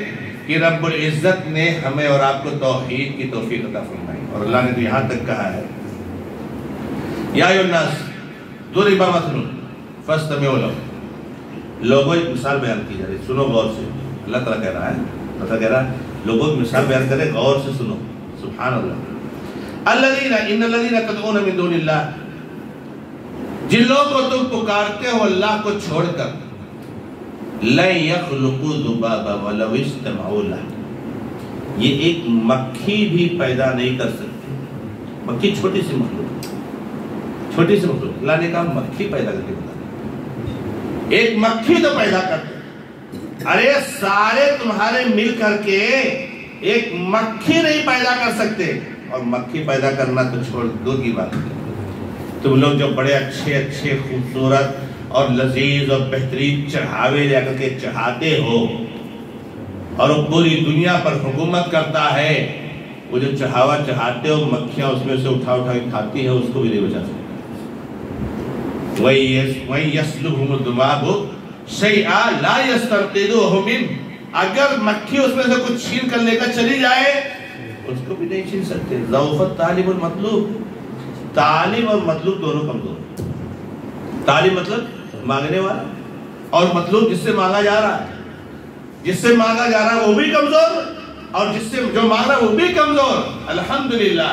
Speaker 1: کہ رب العزت نے ہمیں اور آپ کو توحید کی توفیق عطا فرمائی. اور اللہ نے تو یہاں تک کہا ہے یا ایھا الناس ضرب مثل فاستمعوا لہ. لوگوں ایک مثال بیان کی جا رہی ہے, سنو غور سے. اللہ تعالیٰ کہہ رہا ہے, اللہ کہہ رہا ہے لوگوں کی مثال بیان کرے, غور سے سنو. سبحان اللہ. ان الذین تدعون من دون اللہ, جن لوگوں کو تم پکارتے ہو اللہ کو چھوڑ کر, لن یخلقوا ذبابا ولو اجتمعوا لہ, یہ ایک مکھی بھی پیدا نہیں کر سکتی. مکھی چھوٹی سی مخلوق, چھوٹی سی مخلوق. اللہ نے کہا مکھی پیدا کر کے بتا, ایک مکھی تو پیدا کرتے. ارے سارے تمہارے مل کر کے ایک مکھی نہیں پیدا کر سکتے. اور مکھی پیدا کرنا تو چھوڑ دو کی بات ہے. تم لوگ جو بڑے اچھے اچھے خوبصورت اور لذیذ اور بہترین چڑھاوے لے کر کے چڑھاتے ہو, اور وہ پوری دنیا پر حکومت کرتا ہے, وہ جو چڑھاوا چڑھاتے ہو مکھیاں اس میں سے اٹھا اٹھا کے کھاتی ہیں, اس کو بھی نہیں بچا سکتے. وَإِن يَسْلُبْهُمُ الذُّبَابُ شَيْئًا لَا يَسْتَنقِذُوهُ مِنْهُ, اگر مکھی اس میں سے کچھ چھین کر لے کر چلی جائے اس کو بھی نہیں چھین سکتے. ضعف الطالب والمطلوب, طالب اور مطلوب دونوں کمزور. طالب مطلب مانگنے والا, اور مطلوب جس سے مانگا جا رہا ہے, جس سے مانگا جا رہا ہے وہ بھی کمزور, اور جس سے جو مانگ رہا ہے وہ بھی کمزور. الحمدللہ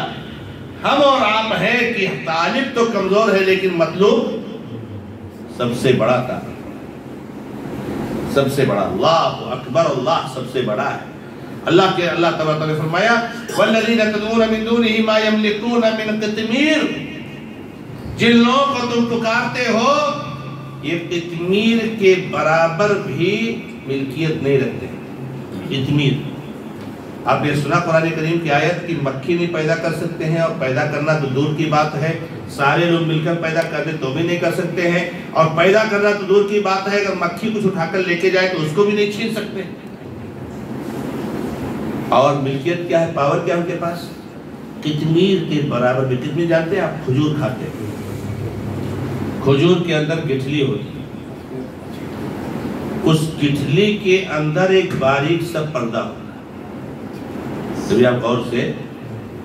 Speaker 1: ہم اور آپ ہیں کہ طالب تو کمزور ہے لیکن مطلوب سب سے بڑا تھا, سب سے بڑا. اللہ اکبر, اللہ سب سے بڑا ہے. اللہ تبارک نے فرمایا والذین تدعون من دونہ ما یملکون من قطمیر, جن لوگوں کو تم پکارتے ہو یہ قطمیر کے برابر بھی ملکیت نہیں رکھتے. قطمیر, آپ نے سنا قرآن کریم کی آیت کہ مکھی نہیں پیدا کر سکتے ہیں, اور پیدا کرنا تو دور کی بات ہے, سارے لوگ مل کر پیدا کر دیں تو بھی نہیں کر سکتے ہیں, اور پیدا کرنا تو دور کی بات ہے, اگر مکھی کچھ اٹھا کر لے کے جائے تو اس کو بھی نہیں چھین سکتے. اور ملکیت کیا ہے, پاور کیا ہے ان کے پاس, قطمیر کے برابر بھی. قطمیر جانتے ہیں آپ, کھجور کھاتے ہیں, کھجور کے اندر گٹھلی ہوتی ہے, اس گٹھلی کے اندر ایک باریک سا پردہ ہوتا ہے. جب آپ غور سے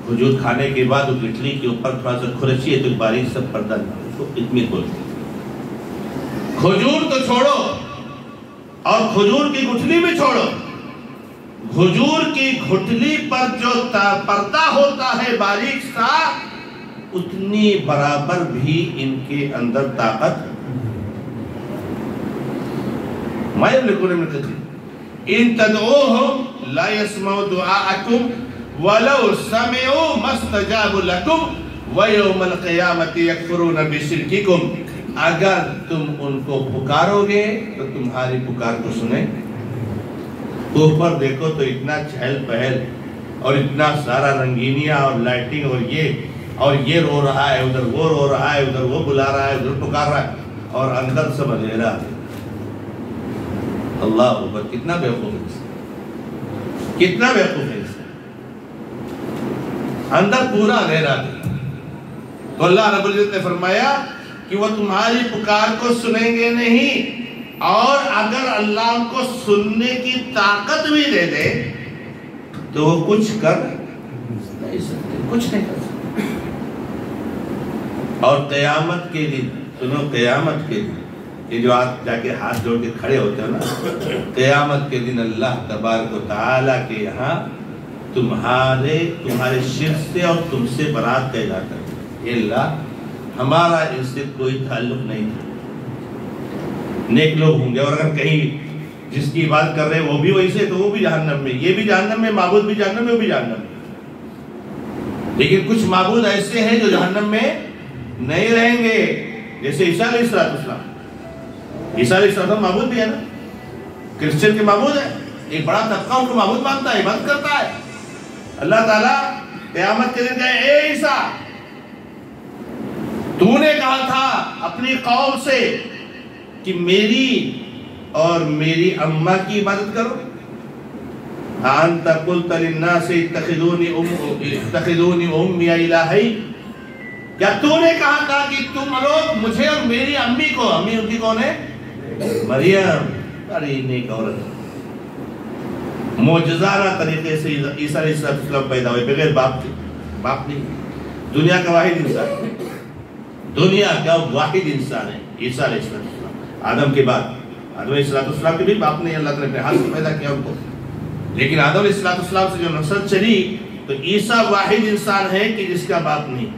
Speaker 1: کھجور کھانے کے بعد وہ گٹھلی کے اوپر تھوڑا سا کھرچی ہے تو باریک سا پردہ, اس کو قطمیر بولتے ہیں. کھجور تو چھوڑو, اور کھجور کی گٹھلی بھی چھوڑو, کھجور کی گٹھلی پر جو پردہ ہوتا ہے باریک سا, اتنی برابر بھی ان کے اندر طاقت. ما یملکون من قطمیر ان تدعوهم لا يسمعوا دعاءكم ولو سمعوا ما استجابوا لكم ويوم القيامة يكفرون بشرككم. اگر تم ان کو پکارو گے تو تمہاری پکار کو سنیں. اوپر دیکھو تو اتنا چہل پہل اور اتنا سارا رنگینیاں اور لائٹنگ اور یہ رو رہا ہے, ادھر وہ رو رہا ہے, ادھر وہ بلا رہا ہے, ادھر پکار رہا ہے, اور اندر سب اندھیرا ہے. اللہ اکبر, کتنا بیوقوف ہے, کتنا بیوقوف ہے. اندر پورا اندھیرا ہے. تو اللہ رب العزت نے فرمایا کہ وہ تمہاری پکار کو سنیں گے نہیں, اور اگر اللہ ان کو سننے کی طاقت بھی دے دے تو وہ کچھ کر نہیں سکتے, کچھ نہیں کر سکتے. اور قیامت کے دن, سنو قیامت کے دن, یہ جو آپ جا کے ہاتھ جوڑ کے کھڑے ہوتے ہو نا, قیامت کے دن اللہ تبارک و تعالیٰ کے یہاں تمہارے شرک سے اور تم سے برات کا اعلان کرے. اے اللہ, ہمارا اس سے کوئی تعلق نہیں تھا, نیک لوگ ہوں گے, اور اگر کہیں جس کی بات کر رہے ہیں وہ بھی ویسے تو وہ بھی جہنم میں, یہ بھی جہنم میں, معبود بھی جہنم میں, وہ بھی جہنم میں. لیکن کچھ معبود ایسے ہیں جو جہنم میں نہیں رہیں گے, جیسے عیسیٰ علیہ السلام. عیسیٰ علیہ السلام معبود بھی ہے نا, کرسچن کے معبود ہے, ایک بڑا طبقہ ان کو معبود مانتا ہے, عبادت کرتا ہے. اللہ تعالیٰ قیامت کے دن کہے اے عیسیٰ, تو نے کہا تھا اپنی قوم سے کہ میری اور میری اماں کی عبادت کرو. انت قلت للناس اتخذونی امی الہی, کیا تو نے کہا تھا کہ تم لوگ مجھے اور میری امی کو، امی ان کی کون ہے؟ مریم، بڑی نیک عورت، معجزانہ طریقے سے عیسیٰ علیہ السلام پیدا ہوئے بغیر باپ کے، باپ نہیں، دنیا کا واحد انسان، دنیا کا واحد انسان ہے عیسیٰ علیہ السلام، آدم کے بعد، آدم علیہ السلام کے بھی باپ نے اللہ تعالیٰ نے ہاتھ سے پیدا کیا ان کو، لیکن آدم علیہ السلام سے جو نسل چلی تو عیسیٰ واحد انسان ہے کہ جس کا باپ نہیں،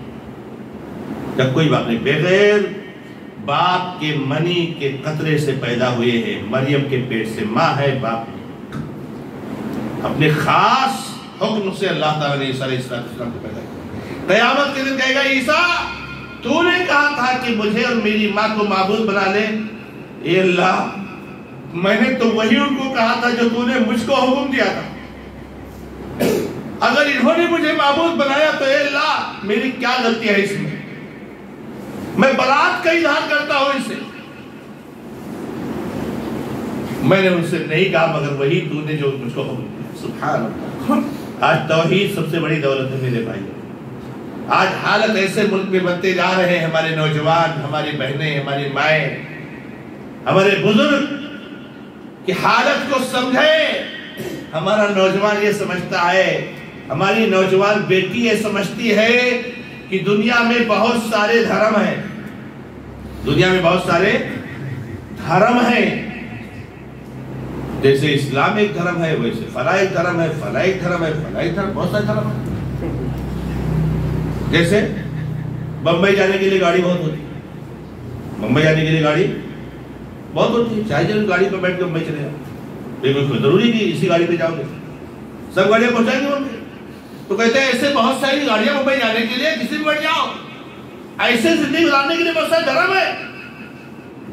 Speaker 1: جب کوئی باپ نہیں، بغیر باپ کے منی کے قطرے سے پیدا ہوئے ہیں، مریم کے پیٹ سے، ماں ہے باپ نہیں، اپنے خاص حکم سے اللہ تعالیٰ نے عیسیٰ علیہ السلام کو پیدا کیا۔ قیامت کے دن کہے گا عیسیٰ تو نے کہا تھا کہ مجھے اور میری ماں کو معبود بنا لے، اے اللہ میں نے تو وہی ان کو کہا تھا جو تو نے مجھ کو حکم دیا تھا، اگر انہوں نے مجھے معبود بنایا تو اے اللہ میری کیا غلطی ہے اس میں برات کا اظہار کرتا ہوں ان سے، میں نے ان سے نہیں کہا مگر وہی تو نے جو مجھ کو حکم دیا۔ سبحان اللہ، آج توحید سب سے بڑی دولت ہے میرے بھائی، آج حالت ایسے ملک میں بنتے جا رہے ہیں، ہمارے نوجوان، ہماری بہنیں، ہماری مائیں، ہمارے بزرگ کہ حالت کو سمجھے۔ ہمارا نوجوان یہ سمجھتا ہے، ہماری نوجوان بیٹی یہ سمجھتی ہے کہ دنیا میں بہت سارے دھرم ہیں، دنیا میں بہت سارے دھرم ہیں، جیسے اسلام ایک دھرم ہے ویسے فلاں ایک دھرم ہے، فلاں ایک دھرم ہے، فلاں ایک دھرم، بہت سارے دھرم ہیں۔ جیسے بمبئی جانے کے لیے گاڑی بہت ہوتی ہے، بمبئی جانے کے لیے گاڑی بہت ہوتی ہے، چاہے جب گاڑی پہ بیٹھ کے بمبئی چلے جاؤ، لیکن ضروری نہیں اسی گاڑی پہ جاؤ گے، سب گاڑیاں پہنچائیں گے بمبئی، تو کہتے ہیں ایسے بہت ساری گاڑیاں بمبئی جانے کے لیے کسی بھی بیٹھ جاؤ، ایسے زندگی گزارنے کے لیے بہت سارے دھرم ہے،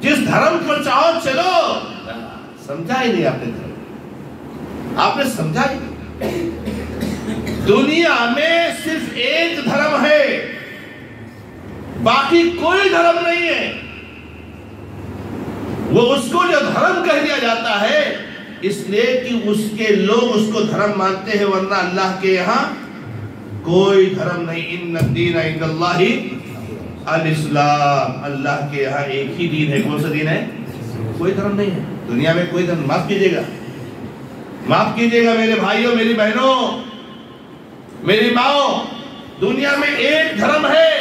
Speaker 1: جس دھرم پر چاہو چلو۔ سمجھا ہی نہیں آپ نے دھرم، آپ نے سمجھا ہی نہیں۔ دنیا میں صرف ایک دھرم ہے، باقی کوئی دھرم نہیں ہے، وہ اس کو جو دھرم کہہ دیا جاتا ہے اس لیے کہ اس کے لوگ اس کو دھرم مانتے ہیں، ورنہ اللہ کے یہاں کوئی دھرم نہیں۔ ان الدین عند اللہ الاسلام، اللہ کے یہاں ایک ہی دین ہے۔ کون سا دین ہے؟ کوئی دھرم نہیں ہے دنیا میں، کوئی دھرم۔ معاف کیجئے گا، معاف کیجئے گا میرے بھائیوں، میری بہنوں، میری ماں، دنیا میں ایک دھرم ہے۔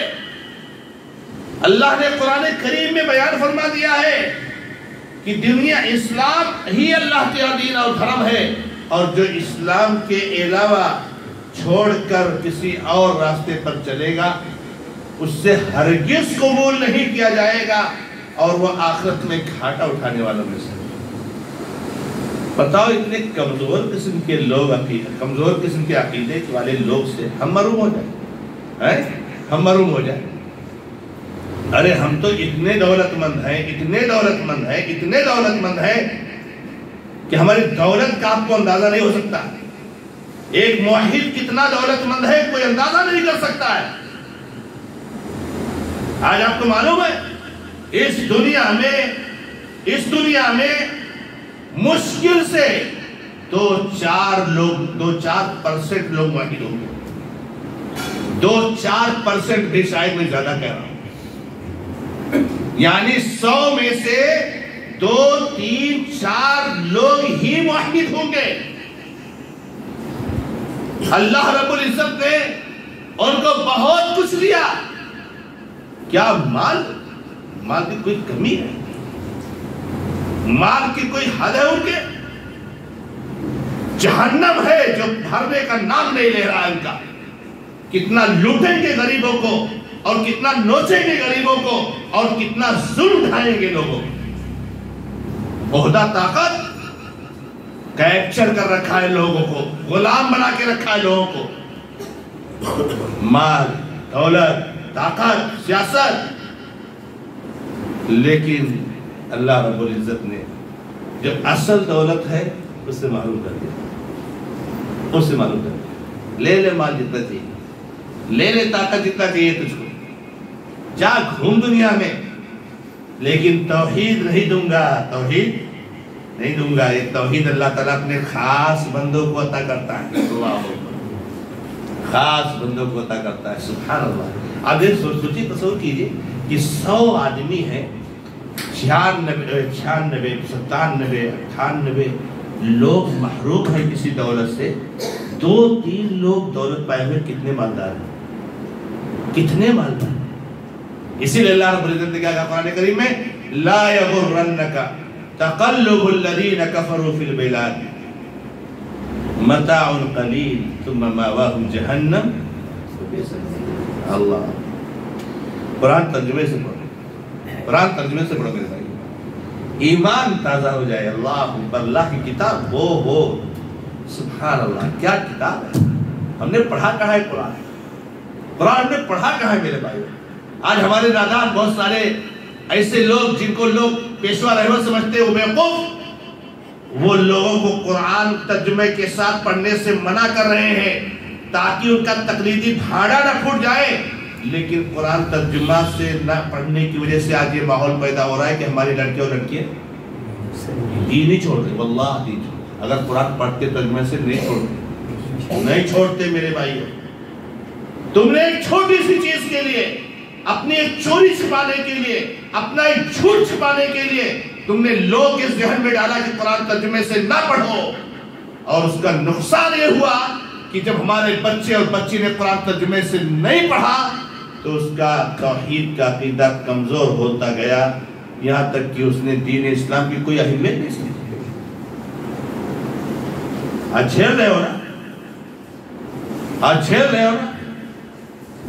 Speaker 1: اللہ نے قرآن کریم میں بیان فرما دیا ہے کہ دنیا اسلام ہی اللہ کے دین اور دھرم ہے، اور جو اسلام کے علاوہ چھوڑ کر کسی اور راستے پر چلے گا اس سے ہرگز قبول نہیں کیا جائے گا، اور وہ آخرت میں گھاٹا اٹھانے والوں میں سے۔ بتاؤ اتنے کمزور قسم کے لوگ، کمزور قسم کے عقیدے والے لوگ سے ہم محروم ہو جائیں، ہم محروم ہو جائیں۔ ارے ہم تو اتنے دولت مند ہیں، اتنے دولت مند ہیں، اتنے دولت مند ہیں کہ ہماری دولت کا آپ کو اندازہ نہیں ہو سکتا۔ ایک موحد کتنا دولت مند ہے کوئی اندازہ نہیں کر سکتا ہے۔ آج آپ کو معلوم ہے اس دنیا میں مشکل سے 2-4% لوگ موحد ہوں گے، 2-4% بھی شاید میں زیادہ کہہ رہا ہوں، یعنی 100 میں سے 2-3-4 لوگ ہی موحد ہوں گے۔ اللہ رب العزت نے ان کو بہت کچھ دیا، کیا مال کی کوئی کمی ہے؟ مال کی کوئی حد ہے ان کے؟ جہنم ہے جو بھرنے کا نام نہیں لے رہا ان کا۔ کتنا لوٹیں گے غریبوں کو، اور کتنا نوچیں گے غریبوں کو، اور کتنا ظلم ڈھائیں گے لوگوں کو۔ عہدہ طاقت کیپچر کر رکھا ہے لوگوں کو، غلام بنا کے رکھا ہے لوگوں کو۔ مال، دولت، طاقت، سیاست، لیکن اللہ رب العزت نے جو اصل دولت ہے اس سے معلوم کر دیا، اس سے معلوم کر دیا۔ لے لے مال جتنا چاہیے، لے لے طاقت جتنا چاہیے تجھ کو، جا گھوم دنیا میں، لیکن توحید نہیں دوں گا، توحید نہیں دوں گا۔ یہ توحید اللہ تعالیٰ اپنے خاص بندوں کو عطا کرتا ہے۔ خاص بندوں کو عطا کرتا ہے. سبحان اللہ. آپ سوچیے، تصور کیجیے کہ 100 آدمی ہیں، 96 97 98 لوگ محروم ہیں کسی دولت سے، 2-3 لوگ دولت پائے ہوئے کتنے مالدار ہیں، کتنے مالدار ہیں. اسی لیے اللہ رب العزت نے کہا قرآن کریم میں لا یغرنک تقلب الذین کفروا فی البلاد متاع قلیل ثم مأواہم جہنم. اللہ قرآن ترجمے سے پڑھو، قرآن ترجمے سے پڑھو میرے بھائی، ایمان تازہ ہو جائے. اللہ کی کتاب ہو سبحان اللہ. کیا کتاب ہے، ہم نے پڑھا کہاں ہے قرآن، قرآن ہم نے پڑھا کہاں ہے میرے بھائی. آج ہمارے نادان بہت سارے ایسے لوگ جن کو لوگ پیشوا رہبر سمجھتے ہیں، وہ بیوقوف، وہ لوگوں کو قرآن ترجمے کے ساتھ پڑھنے سے منع کر رہے ہیں تاکہ ان کا تقلیدی بھاڑا نہ پھوٹ جائے. لیکن قرآن ترجمہ سے نہ پڑھنے کی وجہ سے آج یہ ماحول پیدا ہو رہا ہے کہ ہماری لڑکے اور لڑکیاں دین نہیں چھوڑ رہے. واللہ دین چھوڑ، اگر قرآن پڑھتے ترجمے سے نہیں چھوڑتے میرے بھائی. تم نے ایک چھوٹی سی چیز کے لیے، اپنی ایک چوری چھپانے کے لیے، اپنا ایک جھوٹ چھپانے کے لیے تم نے لوگ اس ذہن میں ڈالا کہ قرآن ترجمے سے نہ پڑھو، اور اس کا نقصان یہ ہوا کہ جب ہمارے بچے اور بچی نے قرآن ترجمے سے نہیں پڑھا تو اس کا توحید کا عقیدہ کمزور ہوتا گیا، یہاں تک کہ اس نے دین اسلام کی کوئی اہمیت نہیں سمجھی. آج جھیل رہے ہو نا، آج جھیل رہے ہو نا.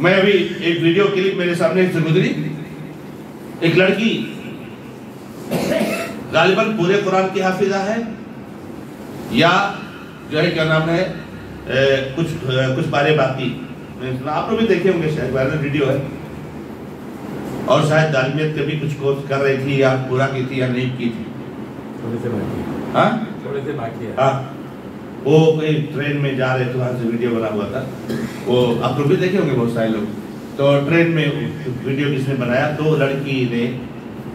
Speaker 1: میں ابھی ایک ویڈیو کلپ میرے سامنے سے گزری، ایک لڑکی غالباً پورے قرآن کی حافظہ ہے، یا جو ہے کیا نام ہے کچھ پارے باقی. آپ لوگ بھی دیکھے ہوں گے، شاید وائرل ویڈیو ہے، اور شاید دالمیت کے بھی کچھ کورس کر رہی تھی، یا پورا کی تھی یا نہیں کی تھی. تھوڑے سے باقی ہے. ہاں، وہ کوئی ٹرین میں جا رہے تھے، وہاں سے ویڈیو بنا ہوا تھا. وہ آپ لوگ بھی دیکھے ہوں گے بہت سارے لوگ. تو ٹرین میں ویڈیو کس نے بنایا، تو لڑکی نے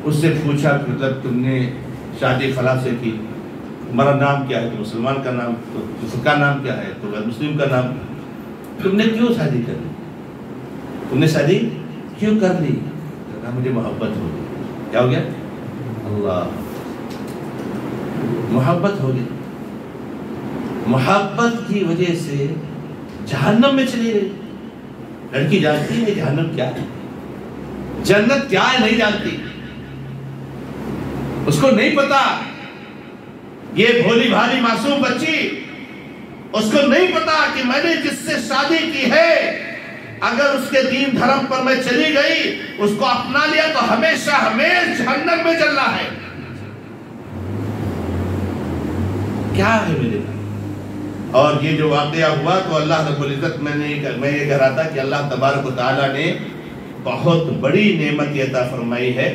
Speaker 1: اس سے پوچھا مطلب تم نے شادی فلاں سے کی، تمہارا نام کیا ہے، تو مسلمان کا نام، تو اس کا نام کیا ہے، تو غیر مسلم کا نام. تم نے کیوں شادی کر لی، تم نے شادی کیوں کر لی؟ کہا مجھے محبت ہو گئی. کیا ہو گیا؟ اللہ، محبت ہو گئی. محبت کی وجہ سے جہنم میں چلی گئی. لڑکی جانتی ہے جہنم کیا ہے، جنت کیا ہے نہیں جانتی، اس کو نہیں پتا. یہ بھولی بھالی معصوم بچی، اس کو نہیں پتا کہ میں نے جس سے شادی کی ہے، اگر اس کے دین دھرم پر میں چلی گئی، اس کو اپنا لیا تو ہمیشہ ہمیں جہنم میں جلنا ہے. کیا ہے میرے بھائی؟ اور یہ جو واقعہ ہوا تو اللہ رب العزت، میں یہ کہہ رہا تھا کہ اللہ تبارک و تعالیٰ نے بہت بڑی نعمت عطا فرمائی ہے.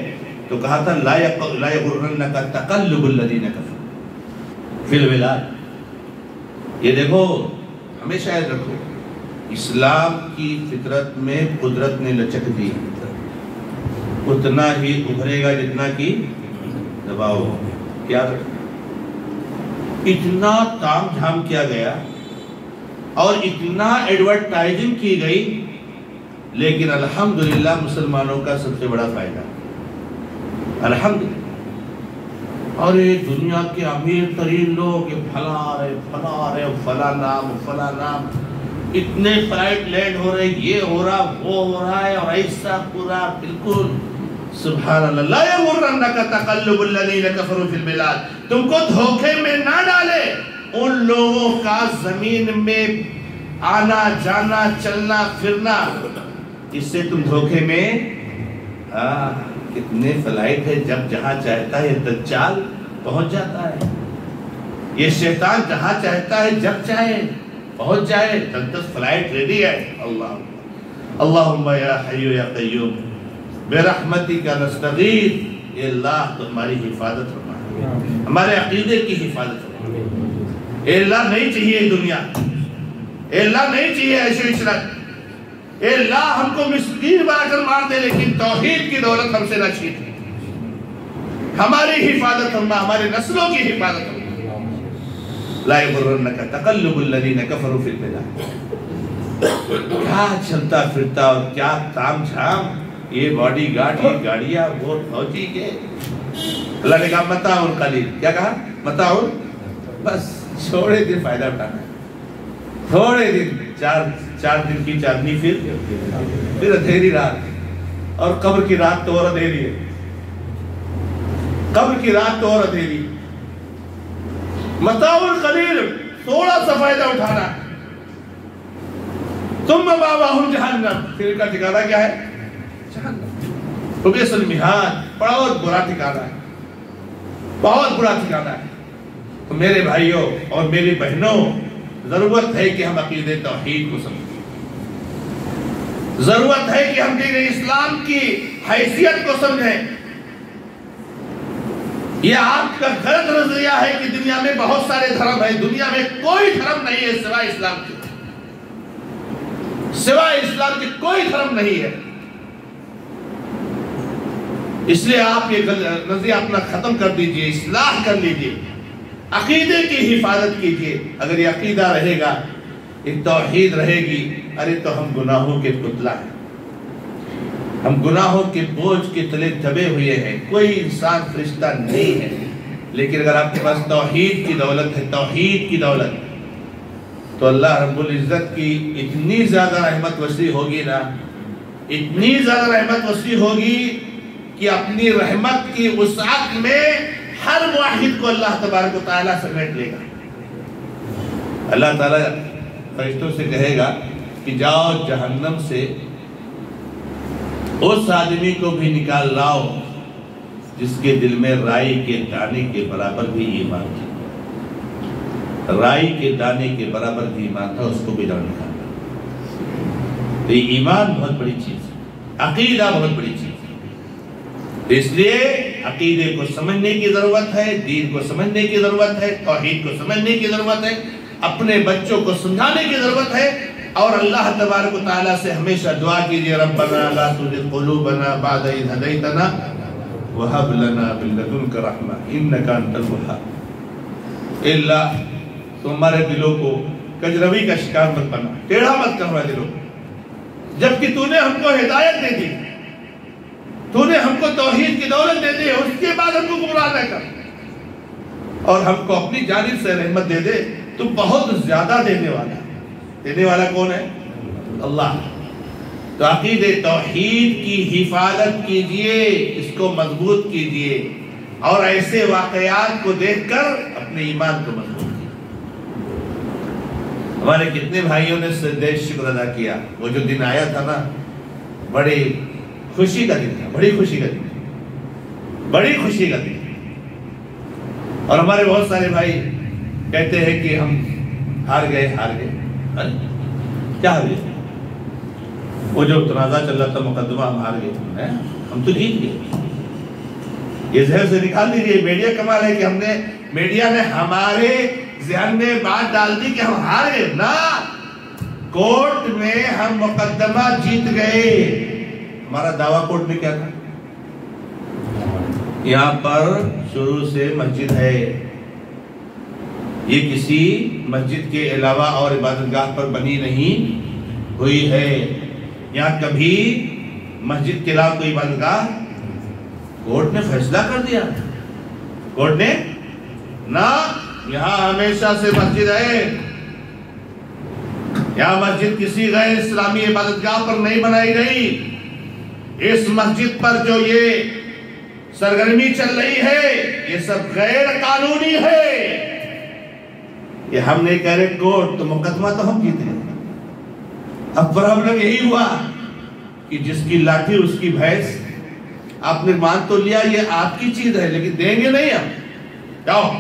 Speaker 1: تو کہا تھا لا یغرنک تقلب الذین کفروا فی البلاد. یہ دیکھو، ہمیشہ یاد رکھو، اسلام کی فطرت میں قدرت نے لچک دی، اتنا ہی ابھرے گا جتنا کی دباؤ. کیا اتنا تام جھام کیا گیا اور اتنا ایڈورٹائزنگ کی گئی، لیکن الحمدللہ مسلمانوں کا سب سے بڑا فائدہ الحمدللہ. اور یہ دنیا کے امیر ترین لوگ یہ فلاں رہے فلاں نام، اتنے فلائٹ لینڈ ہو رہے، یہ ہو رہا وہ ہو رہا ہے، اور ایسا پورا بالکل سبحان اللہ. لا یغرنک تقلب الذین کفروا فی البلاد. تم کو دھوکے میں نہ ڈالے ان لوگوں کا زمین میں آنا جانا چلنا پھرنا، اس سے تم دھوکے میں کتنے فلائٹ ہے، جب جہاں چاہتا ہے دجال پہنچ جاتا ہے. یہ شیطان جہاں چاہتا ہے جب چاہے پہنچ جائے. 10 فلائٹ ریڈی ہے. اللہم یا حی یا قیوم برحمتک نستغیث. اے اللہ تو ہماری حفاظت فرما، ہمارے عقیدے کی حفاظت فرما. اے اللہ نہیں چاہیے دنیا، اے اللہ نہیں چاہیے ایسی عشرت. اے اللہ ہم کو مسکین بنا کر مار دے، لیکن توحید کی دولت ہم سے نہ چھین. ہماری حفاظت فرما، ہمارے نسلوں کی حفاظت فرما. لا یغرنک تقلب الذین کفروا فی البلاد. کیا چلتا پھرتا اور کیا تام جھام، یہ باڈی گارڈ، یہ گاڑیاں، وہ فوجی کے۔ اللہ نے کہا متاع قلیل، کیا کہا؟ متاع، بس چھوڑے دن فائدہ اٹھانا، تھوڑے دن، چار دن کی چاندنی، پھر اندھیری رات، اور قبر کی رات تو اور اندھیری ہے، قبر کی رات تو اور اندھیری۔ متاع قلیل، تھوڑا سا فائدہ اٹھانا، ثم مأواہم جہنم، پھر کا ٹھکانہ کیا ہے؟ جہنم۔ وبئس المہاد، بہت برا ٹھکانہ ہے، بہت برا ٹھکانہ ہے۔ تو میرے بھائیوں اور میری بہنوں، ضرورت ہے کہ ہم عقیدہ توحید کو سمجھیں، ضرورت ہے کہ ہم دین اسلام کی حیثیت کو سمجھیں۔ یہ آپ کا غلط نظریہ ہے کہ دنیا میں بہت سارے دھرم ہیں، دنیا میں کوئی دھرم نہیں ہے سوائے اسلام کے، سوائے اسلام کے کوئی دھرم نہیں ہے۔ اس لیے آپ یہ نظریہ اپنا ختم کر دیجئے، اصلاح کر لیجئے، عقیدے کی حفاظت کیجئے۔ اگر یہ عقیدہ رہے گا، یہ توحید رہے گی، ارے تو ہم گناہوں کے پتلا ہیں، ہم گناہوں کے بوجھ کے تلے دبے ہوئے ہیں، کوئی انسان فرشتہ نہیں ہے۔ لیکن اگر آپ کے پاس توحید کی دولت ہے، توحید کی دولت، تو اللہ رب العزت کی اتنی زیادہ رحمت وسیع ہوگی نا، اتنی زیادہ رحمت وسیع ہوگی کہ اپنی رحمت کی وسعت میں ہر واحد کو اللہ تبارک و تعالیٰ سمیٹ لے گا۔ اللہ تعالیٰ فرشتوں سے کہے گا کہ جاؤ جہنم سے اس آدمی کو بھی نکال لاؤ جس کے دل میں رائی کے دانے کے برابر بھی ایمان تھا، رائی کے دانے کے برابر بھی ایمان تھا، اس کو بھی نہ نکالنا۔ تو یہ ایمان بہت بڑی چیز ہے، عقیدہ بہت بڑی چیز ہے۔ اس لیے عقیدے کو سمجھنے کی ضرورت ہے، دین کو سمجھنے کی ضرورت ہے، توحید کو سمجھنے کی ضرورت ہے، اپنے بچوں کو سمجھانے کی ضرورت ہے، اور اللہ تبارک و تعالیٰ سے ہمیشہ دعا کیجئے، ربنا لا تزغ قلوبنا بعد اذ ہدیتنا وہب لنا من لدنک رحمہ انک انت الوہاب۔ اے اللہ تو ہمارے دلوں کو کجروی کا شکار مت بنا، ٹیڑھا مت کروا دلوں کو، جبکہ تو نے ہم کو ہدایت دے دی، تو نے ہم کو توحید کی دولت دے دی، اس کے بعد ہم کو گمراہ نہ کر، اور ہم کو اپنی جانب سے رحمت دے دے۔ تو بہت زیادہ دینے والا ہے، دینے والا کون ہے؟ اللہ۔ تو عقیدہ توحید کی حفاظت کیجئے، اس کو مضبوط کیجئے، اور ایسے واقعات کو دیکھ کر اپنے ایمان کو مضبوط کیجئے۔ ہمارے کتنے بھائیوں نے سجدہ شکر ادا کیا، وہ جو دن آیا تھا نا، بڑی خوشی کا دن تھا، بڑی خوشی کا دن تھا، بڑی خوشی کا دن تھا۔ اور ہمارے بہت سارے بھائی کہتے ہیں کہ ہم ہار گئے، کیا ہار گئے؟ وہ جو تنازع چل رہا تھا مقدمہ، ہم ہار گئے، ہم تو جیت گئے۔ یہ ذہن سے نکال دیجیے، میڈیا کمال ہے کہ ہم نے، میڈیا نے ہمارے ذہن میں بات ڈال دی کہ ہم ہار گئے، نہ، کورٹ میں ہم مقدمہ جیت گئے۔ ہمارا دعویٰ کورٹ میں کیا تھا؟ یہاں پر شروع سے مسجد ہے، یہ کسی مسجد کے علاوہ اور عبادت گاہ پر بنی نہیں ہوئی ہے، یہاں کبھی مسجد کے علاوہ کوئی عبادت گاہ، کورٹ نے فیصلہ کر دیا، کورٹ نے، نہ، یہاں ہمیشہ سے مسجد ہے، یہاں مسجد کسی غیر اسلامی عبادت گاہ پر نہیں بنائی گئی، اس مسجد پر جو یہ سرگرمی چل رہی ہے یہ سب غیر قانونی ہے۔ یہ ہم نہیں کہہ رہے کورٹ، تو مقدمہ تو ہم جیتے ہیں۔ اب پرابلم یہی ہوا کہ جس کی لاٹھی اس کی بھینس، آپ نے مان تو لیا یہ آپ کی چیز ہے، لیکن دیں گے نہیں ہم، جاؤ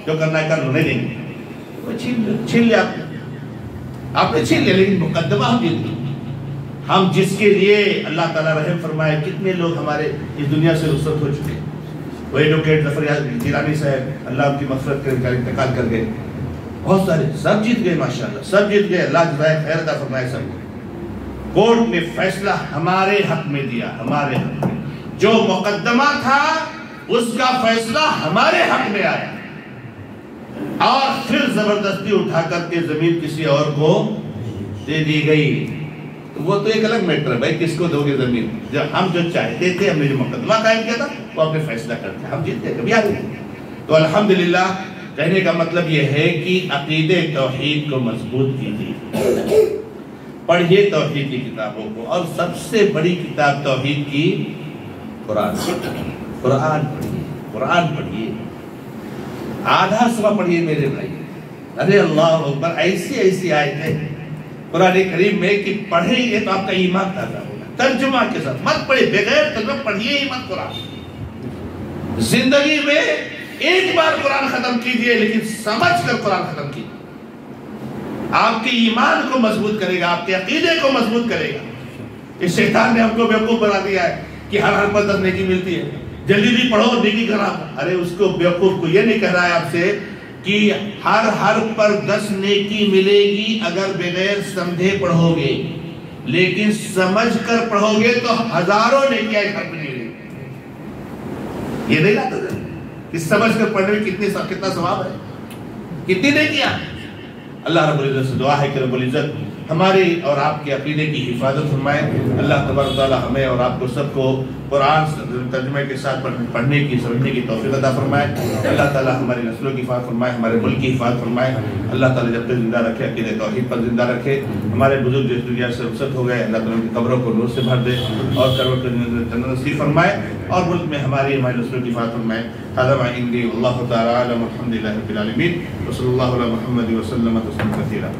Speaker 1: جو کرنا ہے کر لو، نہیں دیں گے، وہ چھین لیا آپ نے چھین لیا، لیکن مقدمہ ہم جیت گئے۔ ہم جس کے لیے اللہ تعالیٰ رحم فرمائے، کتنے لوگ ہمارے اس دنیا سے رخصت ہو چکے، وہ ایڈوکیٹ ظفر جیلانی صاحب، اللہ ان کی مغفرت کرے، انتقال کر گئے، بہت سارے، سب جیت گئے ماشاءاللہ، سب جیت گئے، اللہ جزائے خیر عطا فرمائے سب کو۔ کورٹ نے فیصلہ ہمارے حق میں دیا، ہمارے حق میں، جو مقدمہ تھا اس کا فیصلہ ہمارے حق میں آیا، اور پھر زبردستی اٹھا کر کے زمین کسی اور کو دے دی گئی، تو وہ تو ایک الگ میٹر ہے بھائی، کس کو دو گے زمین؟ جب ہم جو چاہتے تھے، ہم نے جو مقدمہ قائم کیا تھا وہ آپ نے فیصلہ کرتے، ہم جیتے کبھی آگے۔ تو الحمدللہ کہنے کا مطلب یہ ہے کہ عقیدہ توحید کو مضبوط کیجیے، پڑھیے توحید کی کتابوں کو، اور سب سے بڑی کتاب توحید کی قرآن پڑھیے، قرآن پڑھیے، آدھا صبح پڑھیے میرے بھائی، ارے اللہ اکبر، ایسی آیتیں قرآن کریم میں کہ پڑھیں گے تو آپ کا ایمان تازہ ہوگا، ترجمہ کے ساتھ مت پڑھے، بغیر ترجمہ پڑھیے ہی مت قرآن۔ زندگی میں ایک بار قرآن ختم کیجئے، لیکن سمجھ کر قرآن ختم کیجئے، آپ کے ایمان کو مضبوط کرے گا، آپ کے عقیدے کو مضبوط کرے گا۔ اس شیطان نے ہم کو بیوقوف بنا دیا ہے کہ ہر حرف پر 10 نیکی ملتی ہے، جلدی پڑھو نیکی کرا، ارے اس کو بیوقوف کو یہ نہیں کہہ رہا ہے آپ سے کہ ہر حرف پر 10 نیکی ملے گی اگر بغیر سمجھے پڑھو گے، لیکن سمجھ کر پڑھو گے تو ہزاروں نیکیاں ایک حرف میں ملے گی۔ یہ نہیں لاتا تھا کہ سمجھ کر پڑھنے میں کتنا ثواب ہے، کتنی نیکیاں۔ اللہ رب العزت سے دعا ہے کہ رب العزت ہماری اور آپ کے عقیدے کی حفاظت فرمائے۔ اللہ تبارک و تعالی ہمیں اور آپ کو سب کو قرآن ترجمے کے ساتھ پڑھنے کی، سمجھنے کی توفیق عطا فرمائے۔ اللہ تعالی ہماری نسلوں کی حفاظت فرمائے، ہمارے ملک کی حفاظت فرمائے۔ اللہ تعالی جب تک زندہ رکھے، عقیدے توحید پر زندہ رکھے۔ ہمارے بزرگ جو اس دنیا سے رخصت ہو گئے، اللہ تعالی ان کی قبروں کو نور سے بھر دے اور کروڑ جنت نصیب فرمائے، اور ملک میں ہماری نسلوں کی حفاظت فرمائے۔ هذا ما عندي والله تعالى اعلم، والحمد لله رب العالمين، وصلى الله على محمد وسلم تسليما كثيرا۔